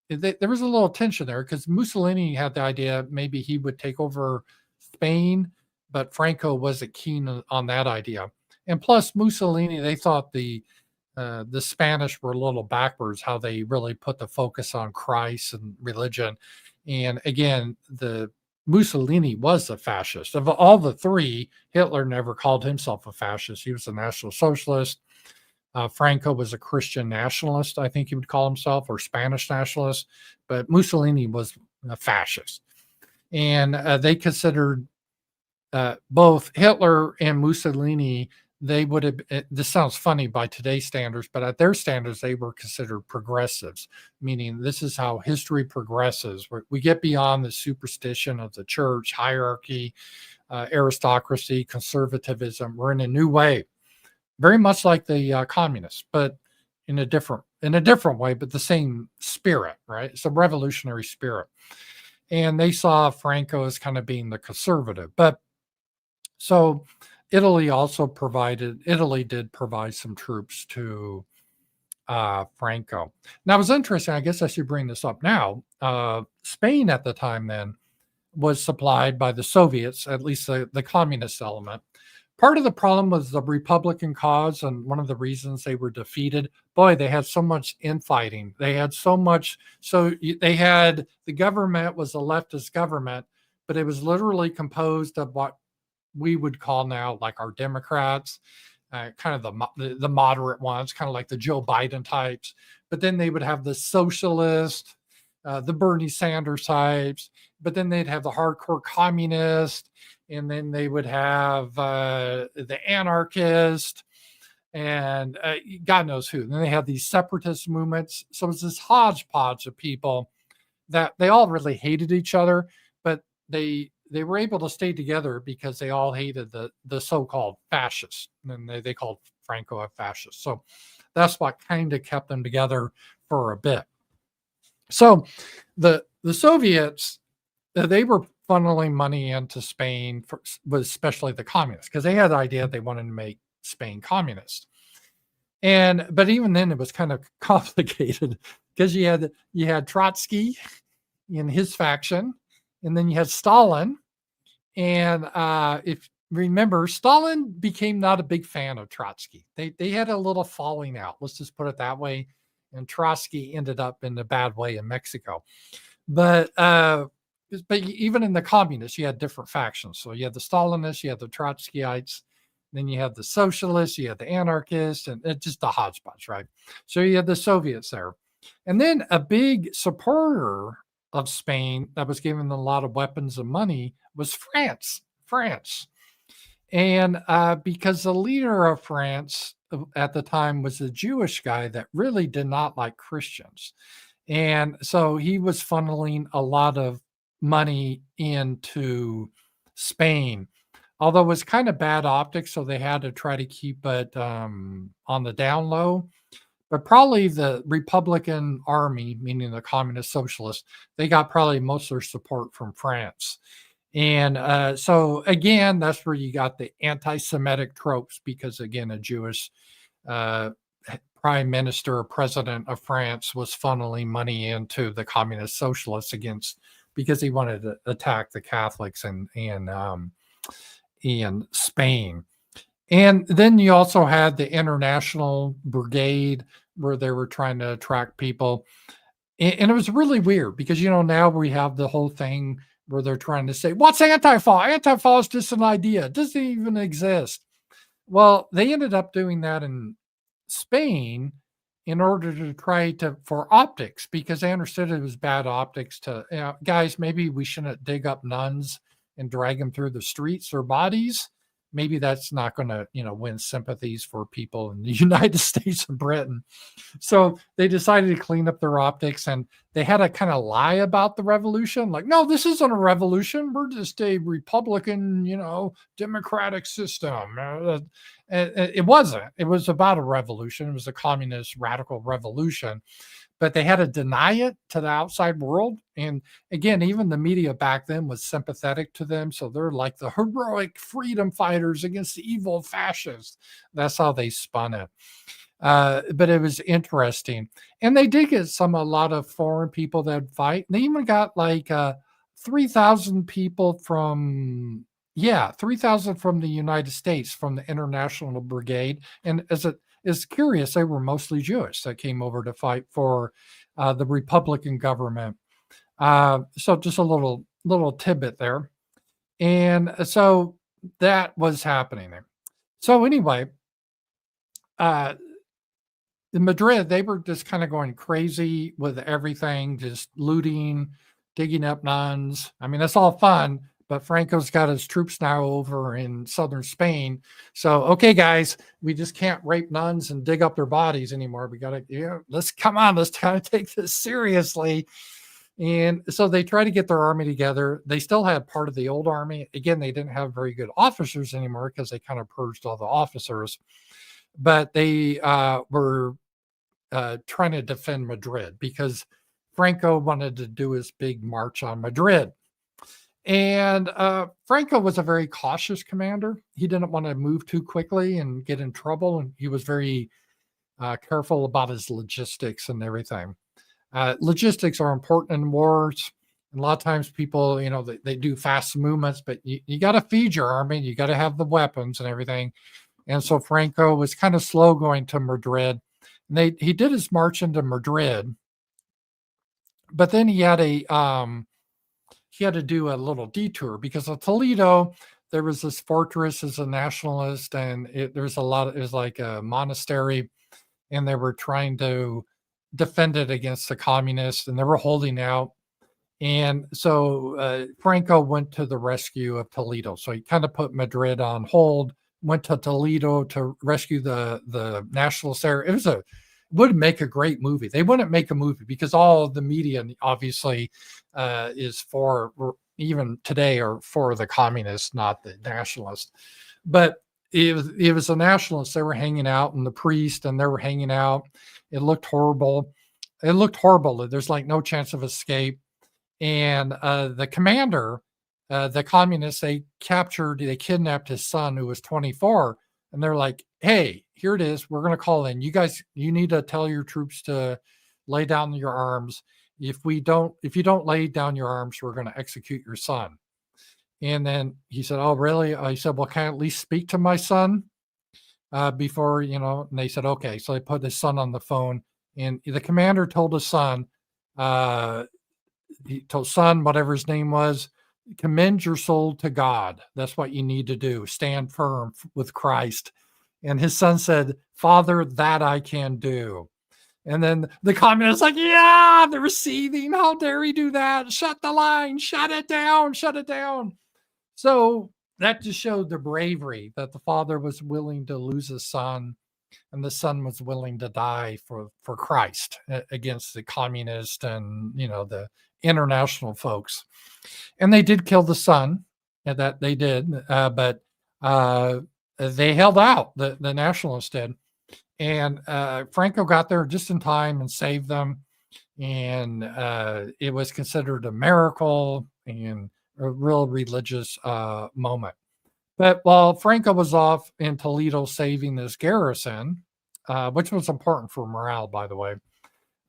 there was a little tension there because Mussolini had the idea maybe he would take over Spain, but Franco wasn't keen on that idea. And plus, Mussolini, they thought the Spanish were a little backwards, how they really put the focus on Christ and religion. And again, the Mussolini was a fascist. Of all the three, Hitler never called himself a fascist. He was a National Socialist. Franco was a Christian nationalist, I think he would call himself, or Spanish nationalist. But Mussolini was a fascist. And they considered both Hitler and Mussolini, they would have, this sounds funny by today's standards, but at their standards, they were considered progressives, meaning this is how history progresses. We get beyond the superstition of the church, hierarchy, aristocracy, conservatism. We're in a new way, very much like the communists, but in a different way, but the same spirit, right? It's a revolutionary spirit. And they saw Franco as kind of being the conservative. But so Italy did provide some troops to Franco. Now, it was interesting. I guess I should bring this up now. Spain at the time then was supplied by the Soviets, at least the communist element. Part of the problem was the Republican cause, and one of the reasons they were defeated. Boy, they had so much infighting. They had so much. So they had, the government was a leftist government, but it was literally composed of what we would call now like our Democrats, kind of the moderate ones, kind of like the Joe Biden types. But then they would have the socialist, the Bernie Sanders types, but then they'd have the hardcore communist, and then they would have the anarchist, and God knows who. And then they had these separatist movements. So it's this hodgepodge of people that they all really hated each other, but they were able to stay together because they all hated the so-called fascists, and they called Franco a fascist. So that's what kind of kept them together for a bit. So the Soviets, they were funneling money into Spain, especially the communists, because they had the idea they wanted to make Spain communist. But even then, it was kind of complicated because you had Trotsky in his faction, and then you had Stalin. And if remember, Stalin became not a big fan of Trotsky. They had a little falling out. Let's just put it that way. And Trotsky ended up in a bad way in Mexico. But even in the communists, you had different factions. So you had the Stalinists, you had the Trotskyites, then you had the socialists, you had the anarchists, and it's just a hodgepodge, right? So you had the Soviets there. And then a big supporter of Spain that was given a lot of weapons and money was France. And because the leader of France at the time was a Jewish guy that really did not like Christians. And so he was funneling a lot of money into Spain, although it was kind of bad optics. So they had to try to keep it on the down low. But probably the Republican army, meaning the communist socialists, they got probably most of their support from France. And so again, that's where you got the anti-Semitic tropes, because again, a Jewish prime minister or president of France was funneling money into the communist socialists because he wanted to attack the Catholics in Spain. And then you also had the International Brigade, where they were trying to attract people. And it was really weird because, now we have the whole thing where they're trying to say, what's Antifa? Antifa is just an idea. It doesn't even exist. Well, they ended up doing that in Spain in order to try for optics, because they understood it was bad optics to, guys, maybe we shouldn't dig up nuns and drag them through the streets or bodies. Maybe that's not going to, win sympathies for people in the United States and Britain. So they decided to clean up their optics, and they had to kind of lie about the revolution. Like, no, this isn't a revolution. We're just a Republican, democratic system. It wasn't. It was about a revolution. It was a communist radical revolution. But they had to deny it to the outside world. And again, even the media back then was sympathetic to them. So they're like the heroic freedom fighters against the evil fascists. That's how they spun it. But it was interesting. And they did get a lot of foreign people that fight. They even got like 3,000 people from 3,000 from the United States, from the International Brigade. And it's curious, they were mostly Jewish that came over to fight for the Republican government. So just a little tidbit there. And so that was happening there. So anyway, in Madrid, they were just kind of going crazy with everything, just looting, digging up nuns. I mean, that's all fun, but Franco's got his troops now over in southern Spain. So, okay, guys, we just can't rape nuns and dig up their bodies anymore. We got to, let's kind of take this seriously. And so they try to get their army together. They still had part of the old army. Again, they didn't have very good officers anymore because they kind of purged all the officers. But they were trying to defend Madrid because Franco wanted to do his big march on Madrid. And Franco was a very cautious commander. He didn't want to move too quickly and get in trouble. And he was very careful about his logistics and everything. Logistics are important in wars. And a lot of times people, they do fast movements, but you got to feed your army. You got to have the weapons and everything. And so Franco was kind of slow going to Madrid. And he did his march into Madrid. But then he had to do a little detour because of Toledo. There was this fortress as a nationalist, and it was like a monastery, and they were trying to defend it against the communists, and they were holding out. And so Franco went to the rescue of Toledo. So he kind of put Madrid on hold, went to Toledo to rescue the nationalist there. It would make a great movie. They wouldn't make a movie because all of the media obviously is for, even today, are for the communists, not the nationalists. But it was the nationalists. They were hanging out, and the priest, and they were hanging out. It looked horrible. There's like no chance of escape. And the commander, the communists, they kidnapped his son, who was 24. And they're like, hey, here it is. We're going to call in. You guys, you need to tell your troops to lay down your arms. If you don't lay down your arms, we're going to execute your son. And then he said, oh, really? He said, well, can I at least speak to my son before, and they said, okay. So they put his son on the phone, and the commander told his son, whatever his name was, commend your soul to God. That's what you need to do. Stand firm with Christ. And his son said, Father, that I can do. And then the communists like, yeah, they're seething. How dare he do that? Shut the line. Shut it down. Shut it down. So that just showed the bravery that the father was willing to lose his son, and the son was willing to die for Christ against the communists and, the international folks. And they did kill the son, and that they did, but they held out, the nationalists did. And Franco got there just in time and saved them. And it was considered a miracle and a real religious moment. But while Franco was off in Toledo saving this garrison, which was important for morale, by the way,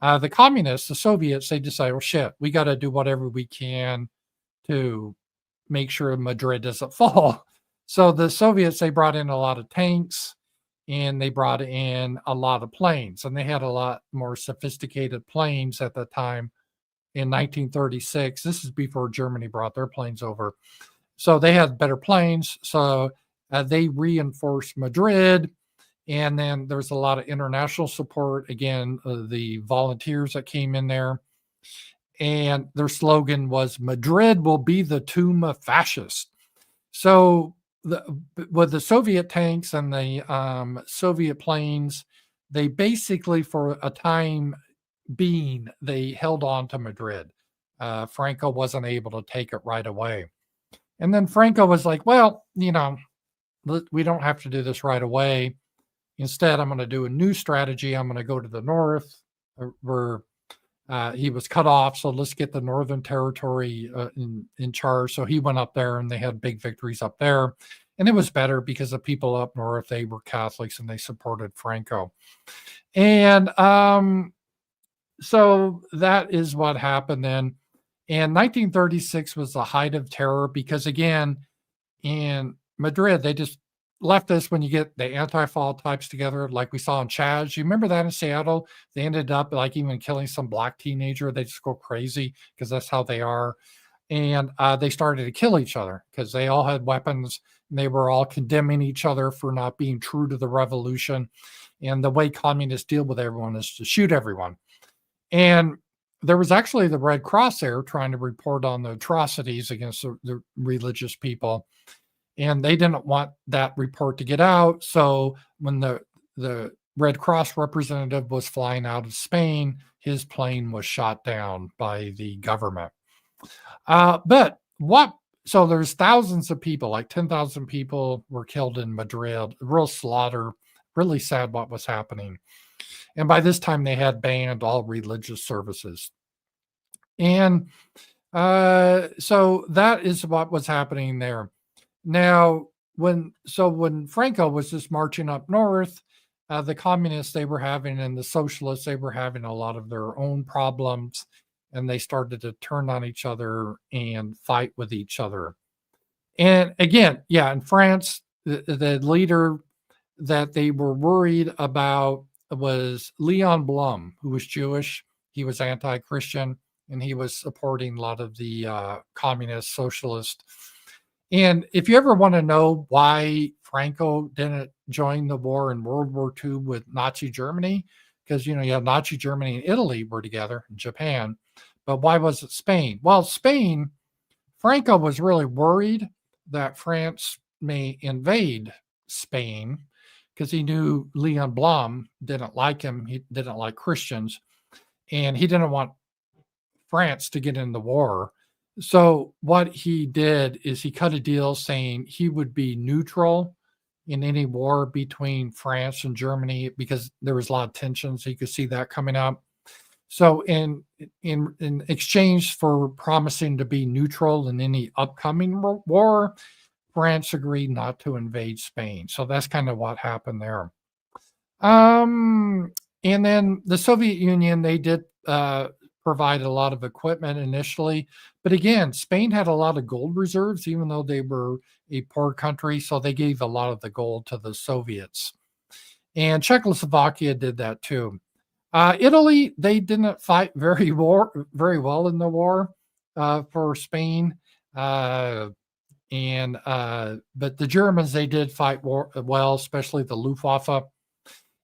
the communists, the Soviets, they decided, well, shit, we got to do whatever we can to make sure Madrid doesn't fall. So the Soviets, they brought in a lot of tanks, and they brought in a lot of planes, and they had a lot more sophisticated planes at the time in 1936. This is before Germany brought their planes over. So they had better planes. So they reinforced Madrid. And then there's a lot of international support. Again, the volunteers that came in there. And their slogan was, Madrid will be the tomb of fascists. So with the Soviet tanks and the Soviet planes, they basically, for a time being, they held on to Madrid. Franco wasn't able to take it right away. And then Franco was like, well, we don't have to do this right away. Instead, I'm going to do a new strategy. I'm going to go to the north where he was cut off. So let's get the Northern Territory in charge. So he went up there, and they had big victories up there. And it was better because the people up north, they were Catholics, and they supported Franco. And so that is what happened then. And 1936 was the height of terror because, again, in Madrid, they just left us when you get the anti-fall types together, like we saw in Chaz. You remember that in Seattle? They ended up like even killing some black teenager. They just go crazy because that's how they are. And they started to kill each other because they all had weapons, and they were all condemning each other for not being true to the revolution. And the way communists deal with everyone is to shoot everyone. And there was actually the Red Cross there trying to report on the atrocities against the religious people, and they didn't want that report to get out. So when the Red Cross representative was flying out of Spain, his plane was shot down by the government. But what? So there's thousands of people, like 10,000 people were killed in Madrid. Real slaughter. Really sad what was happening. And by this time, they had banned all religious services. And so that is what was happening there. Now, when Franco was just marching up north, the communists they were having and the socialists they were having a lot of their own problems, and they started to turn on each other and fight with each other. And again, yeah, in France, the leader that they were worried about was Leon Blum, who was Jewish. He was anti-Christian, and he was supporting a lot of the communist, socialist. And if you ever want to know why Franco didn't join the war in World War II with Nazi Germany, because you have Nazi Germany and Italy were together, and Japan, but why was it Spain? Well, Spain, Franco was really worried that France may invade Spain because he knew Leon Blum didn't like him. He didn't like Christians, and he didn't want France to get in the war. So what he did is he cut a deal saying he would be neutral in any war between France and Germany because there was a lot of tensions. He could see that coming up. So in exchange for promising to be neutral in any upcoming war, France agreed not to invade Spain. So that's kind of what happened there. And then the Soviet Union, they did provide a lot of equipment initially. But again, Spain had a lot of gold reserves, even though they were a poor country. So they gave a lot of the gold to the Soviets. And Czechoslovakia did that too. Italy, they didn't fight very well in the war for Spain. But the Germans, they did fight well, especially the Luftwaffe.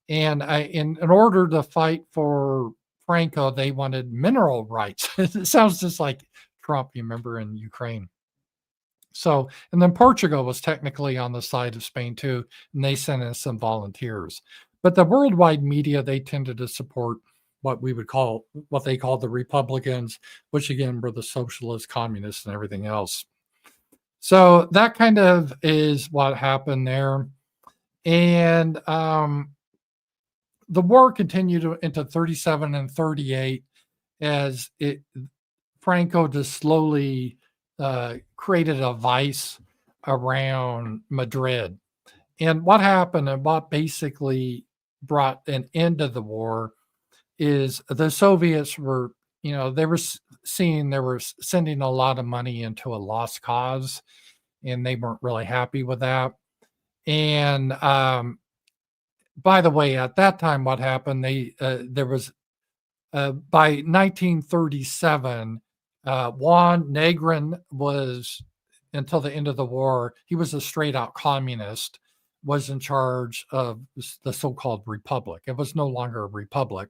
And in order to fight for Franco, they wanted mineral rights. It sounds just like Trump, you remember, in Ukraine. So, and then Portugal was technically on the side of Spain too, and they sent in some volunteers. But the worldwide media, they tended to support what they call the Republicans, which again were the socialists, communists, and everything else. So that kind of is what happened there. And the war continued into 37 and 38 as Franco just slowly created a vice around Madrid. And what happened and what basically brought an end to the war is the Soviets were, they were seeing they were sending a lot of money into a lost cause, and they weren't really happy with that. And by the way, at that time, what happened? There was by 1937, Juan Negrin was, until the end of the war, he was a straight out communist, was in charge of the so-called republic. It was no longer a republic,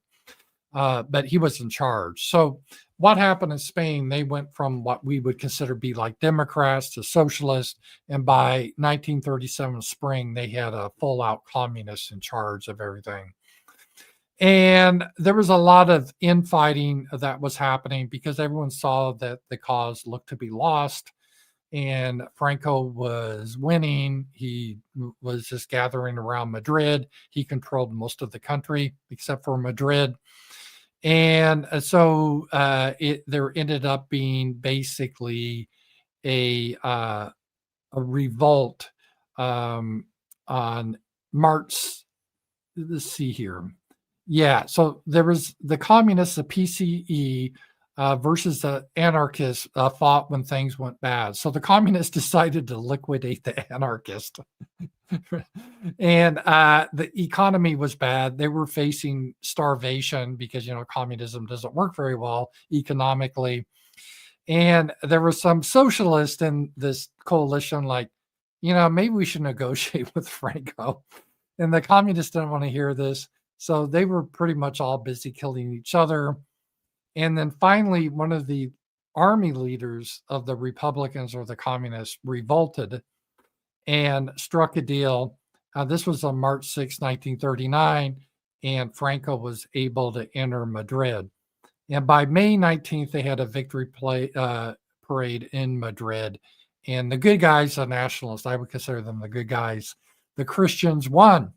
but he was in charge. So what happened in Spain, they went from what we would consider be like Democrats to socialists. And by 1937 spring, they had a full out communist in charge of everything. And there was a lot of infighting that was happening because everyone saw that the cause looked to be lost and Franco was winning. He was just gathering around Madrid. He controlled most of the country except for Madrid. And so there ended up being basically a revolt on March. Let's see here. Yeah, so there was the communists, the PCE, versus the anarchists fought when things went bad. So the communists decided to liquidate the anarchists. And the economy was bad. They were facing starvation because, communism doesn't work very well economically. And there were some socialists in this coalition like, maybe we should negotiate with Franco. And the communists didn't want to hear this. So they were pretty much all busy killing each other. And then finally, one of the army leaders of the Republicans or the communists revolted and struck a deal. This was on March 6, 1939, and Franco was able to enter Madrid. And by May 19th, they had a victory parade in Madrid. And the good guys, the nationalists, I would consider them the good guys, the Christians won.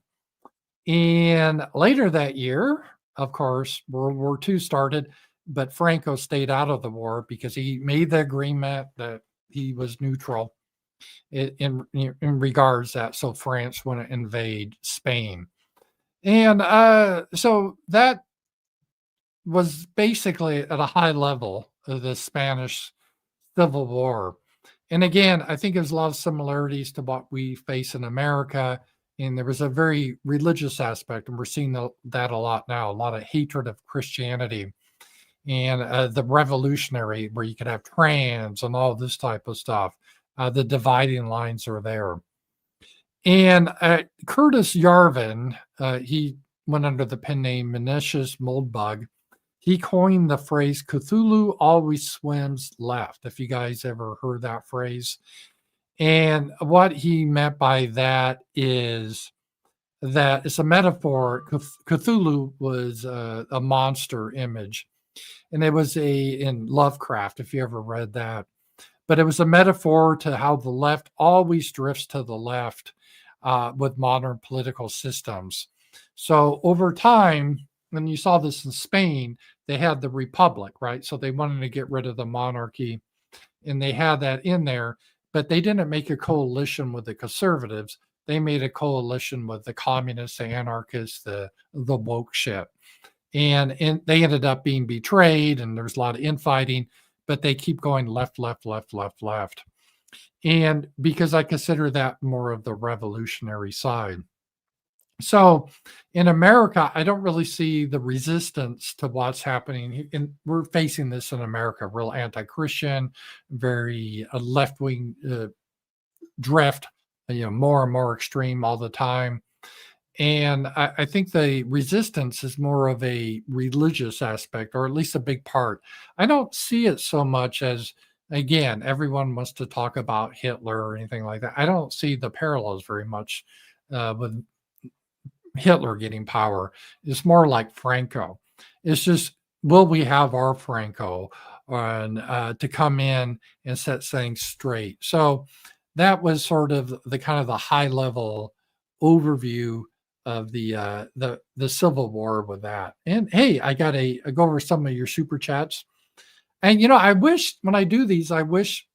And later that year, of course, World War II started, but Franco stayed out of the war because he made the agreement that he was neutral in regards that so France wouldn't invade Spain. And so that was basically at a high level of the Spanish Civil War. And again, I think there's a lot of similarities to what we face in America. And there was a very religious aspect, and we're seeing that a lot now, a lot of hatred of Christianity and the revolutionary, where you could have trans and all this type of stuff. The dividing lines are there. And Curtis Yarvin, he went under the pen name Menicius Moldbug. He coined the phrase Cthulhu always swims left, if you guys ever heard that phrase. And what he meant by that is that it's a metaphor. Cthulhu was a monster image. And it was in Lovecraft, if you ever read that. But it was a metaphor to how the left always drifts to the left with modern political systems. So over time, when you saw this in Spain, they had the republic, right? So they wanted to get rid of the monarchy, and they had that in there, but they didn't make a coalition with the conservatives. They made a coalition with the communists, the anarchists, the woke shit. And they ended up being betrayed, and there's a lot of infighting, but they keep going left, left, left, left, left. And because I consider that more of the revolutionary side. So in America, I don't really see the resistance to what's happening. And we're facing this in America, real anti-Christian, very left-wing drift, more and more extreme all the time. And I think the resistance is more of a religious aspect, or at least a big part. I don't see it so much as, again, everyone wants to talk about Hitler or anything like that. I don't see the parallels very much with Hitler getting power. It's more like Franco. It's just, will we have our Franco to come in and set things straight? So that was sort of the kind of the high level overview of the Civil War with that. And hey, I go over some of your super chats. And I wish when I do these, I wish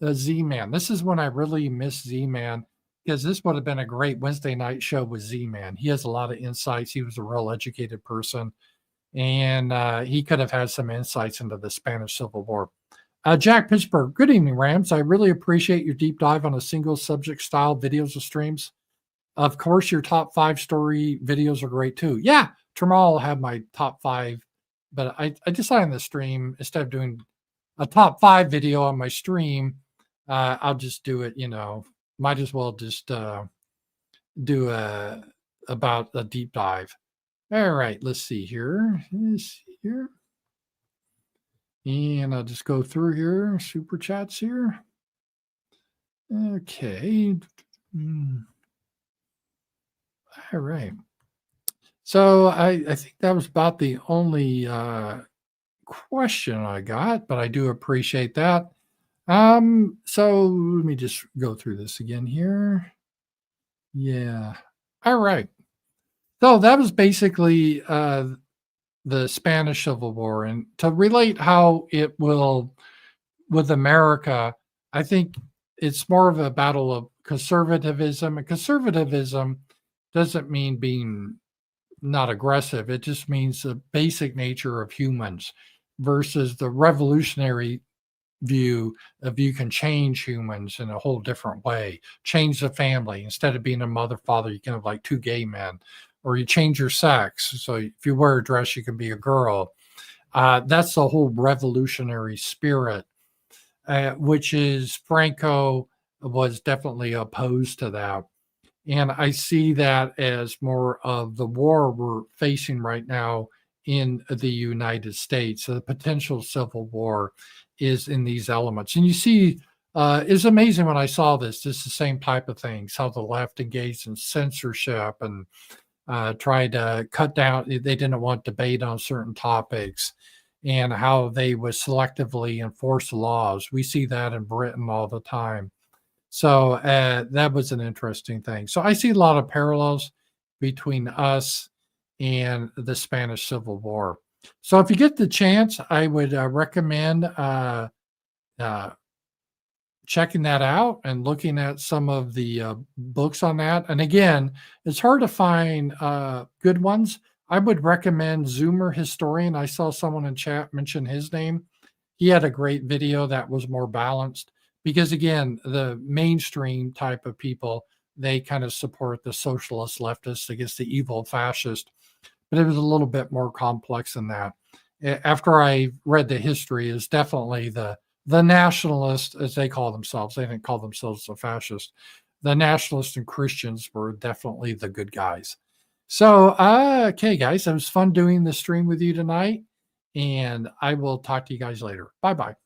Z-Man. This is when I really miss Z-Man, because this would have been a great Wednesday night show with Z-Man. He has a lot of insights. He was a real educated person, and he could have had some insights into the Spanish Civil War. Jack Pittsburgh, good evening, Rams. I really appreciate your deep dive on a single subject style videos or streams. Of course, your top 5 story videos are great too. Yeah, tomorrow I'll have my top 5, but I decided on the stream, instead of doing a top 5 video on my stream, I'll just do it, might as well just do about a deep dive. All right, let's see here. And I'll just go through here, super chats here. Okay. All right. So I think that was about the only question I got, but I do appreciate that. So let me just go through this again here. Yeah. All right. So that was basically the Spanish Civil War, and to relate how it will with America, I think it's more of a battle of conservatism. And conservatism doesn't mean being not aggressive. It just means the basic nature of humans versus the revolutionary view of you can change humans in a whole different way. Change the family. Instead of being a mother, father, you can have like 2 gay men, or you change your sex. So if you wear a dress, you can be a girl. That's the whole revolutionary spirit, which is Franco was definitely opposed to that. And I see that as more of the war we're facing right now in the United States. So the potential civil war is in these elements. And you see, it's amazing when I saw this. This is the same type of things, how the left engaged in censorship and tried to cut down. They didn't want debate on certain topics, and how they would selectively enforce laws. We see that in Britain all the time. So that was an interesting thing. So I see a lot of parallels between us and the Spanish Civil War. So if you get the chance, I would recommend uh, checking that out and looking at some of the books on that. And again, it's hard to find good ones. I would recommend Zoomer Historian. I saw someone in chat mention his name. He had a great video that was more balanced because, again, the mainstream type of people, they kind of support the socialist leftists against the evil fascist, but it was a little bit more complex than that. After I read the history, is definitely the nationalists, as they call themselves. They didn't call themselves a fascist. The nationalists and Christians were definitely the good guys. So, okay, guys, it was fun doing the stream with you tonight, and I will talk to you guys later. Bye bye.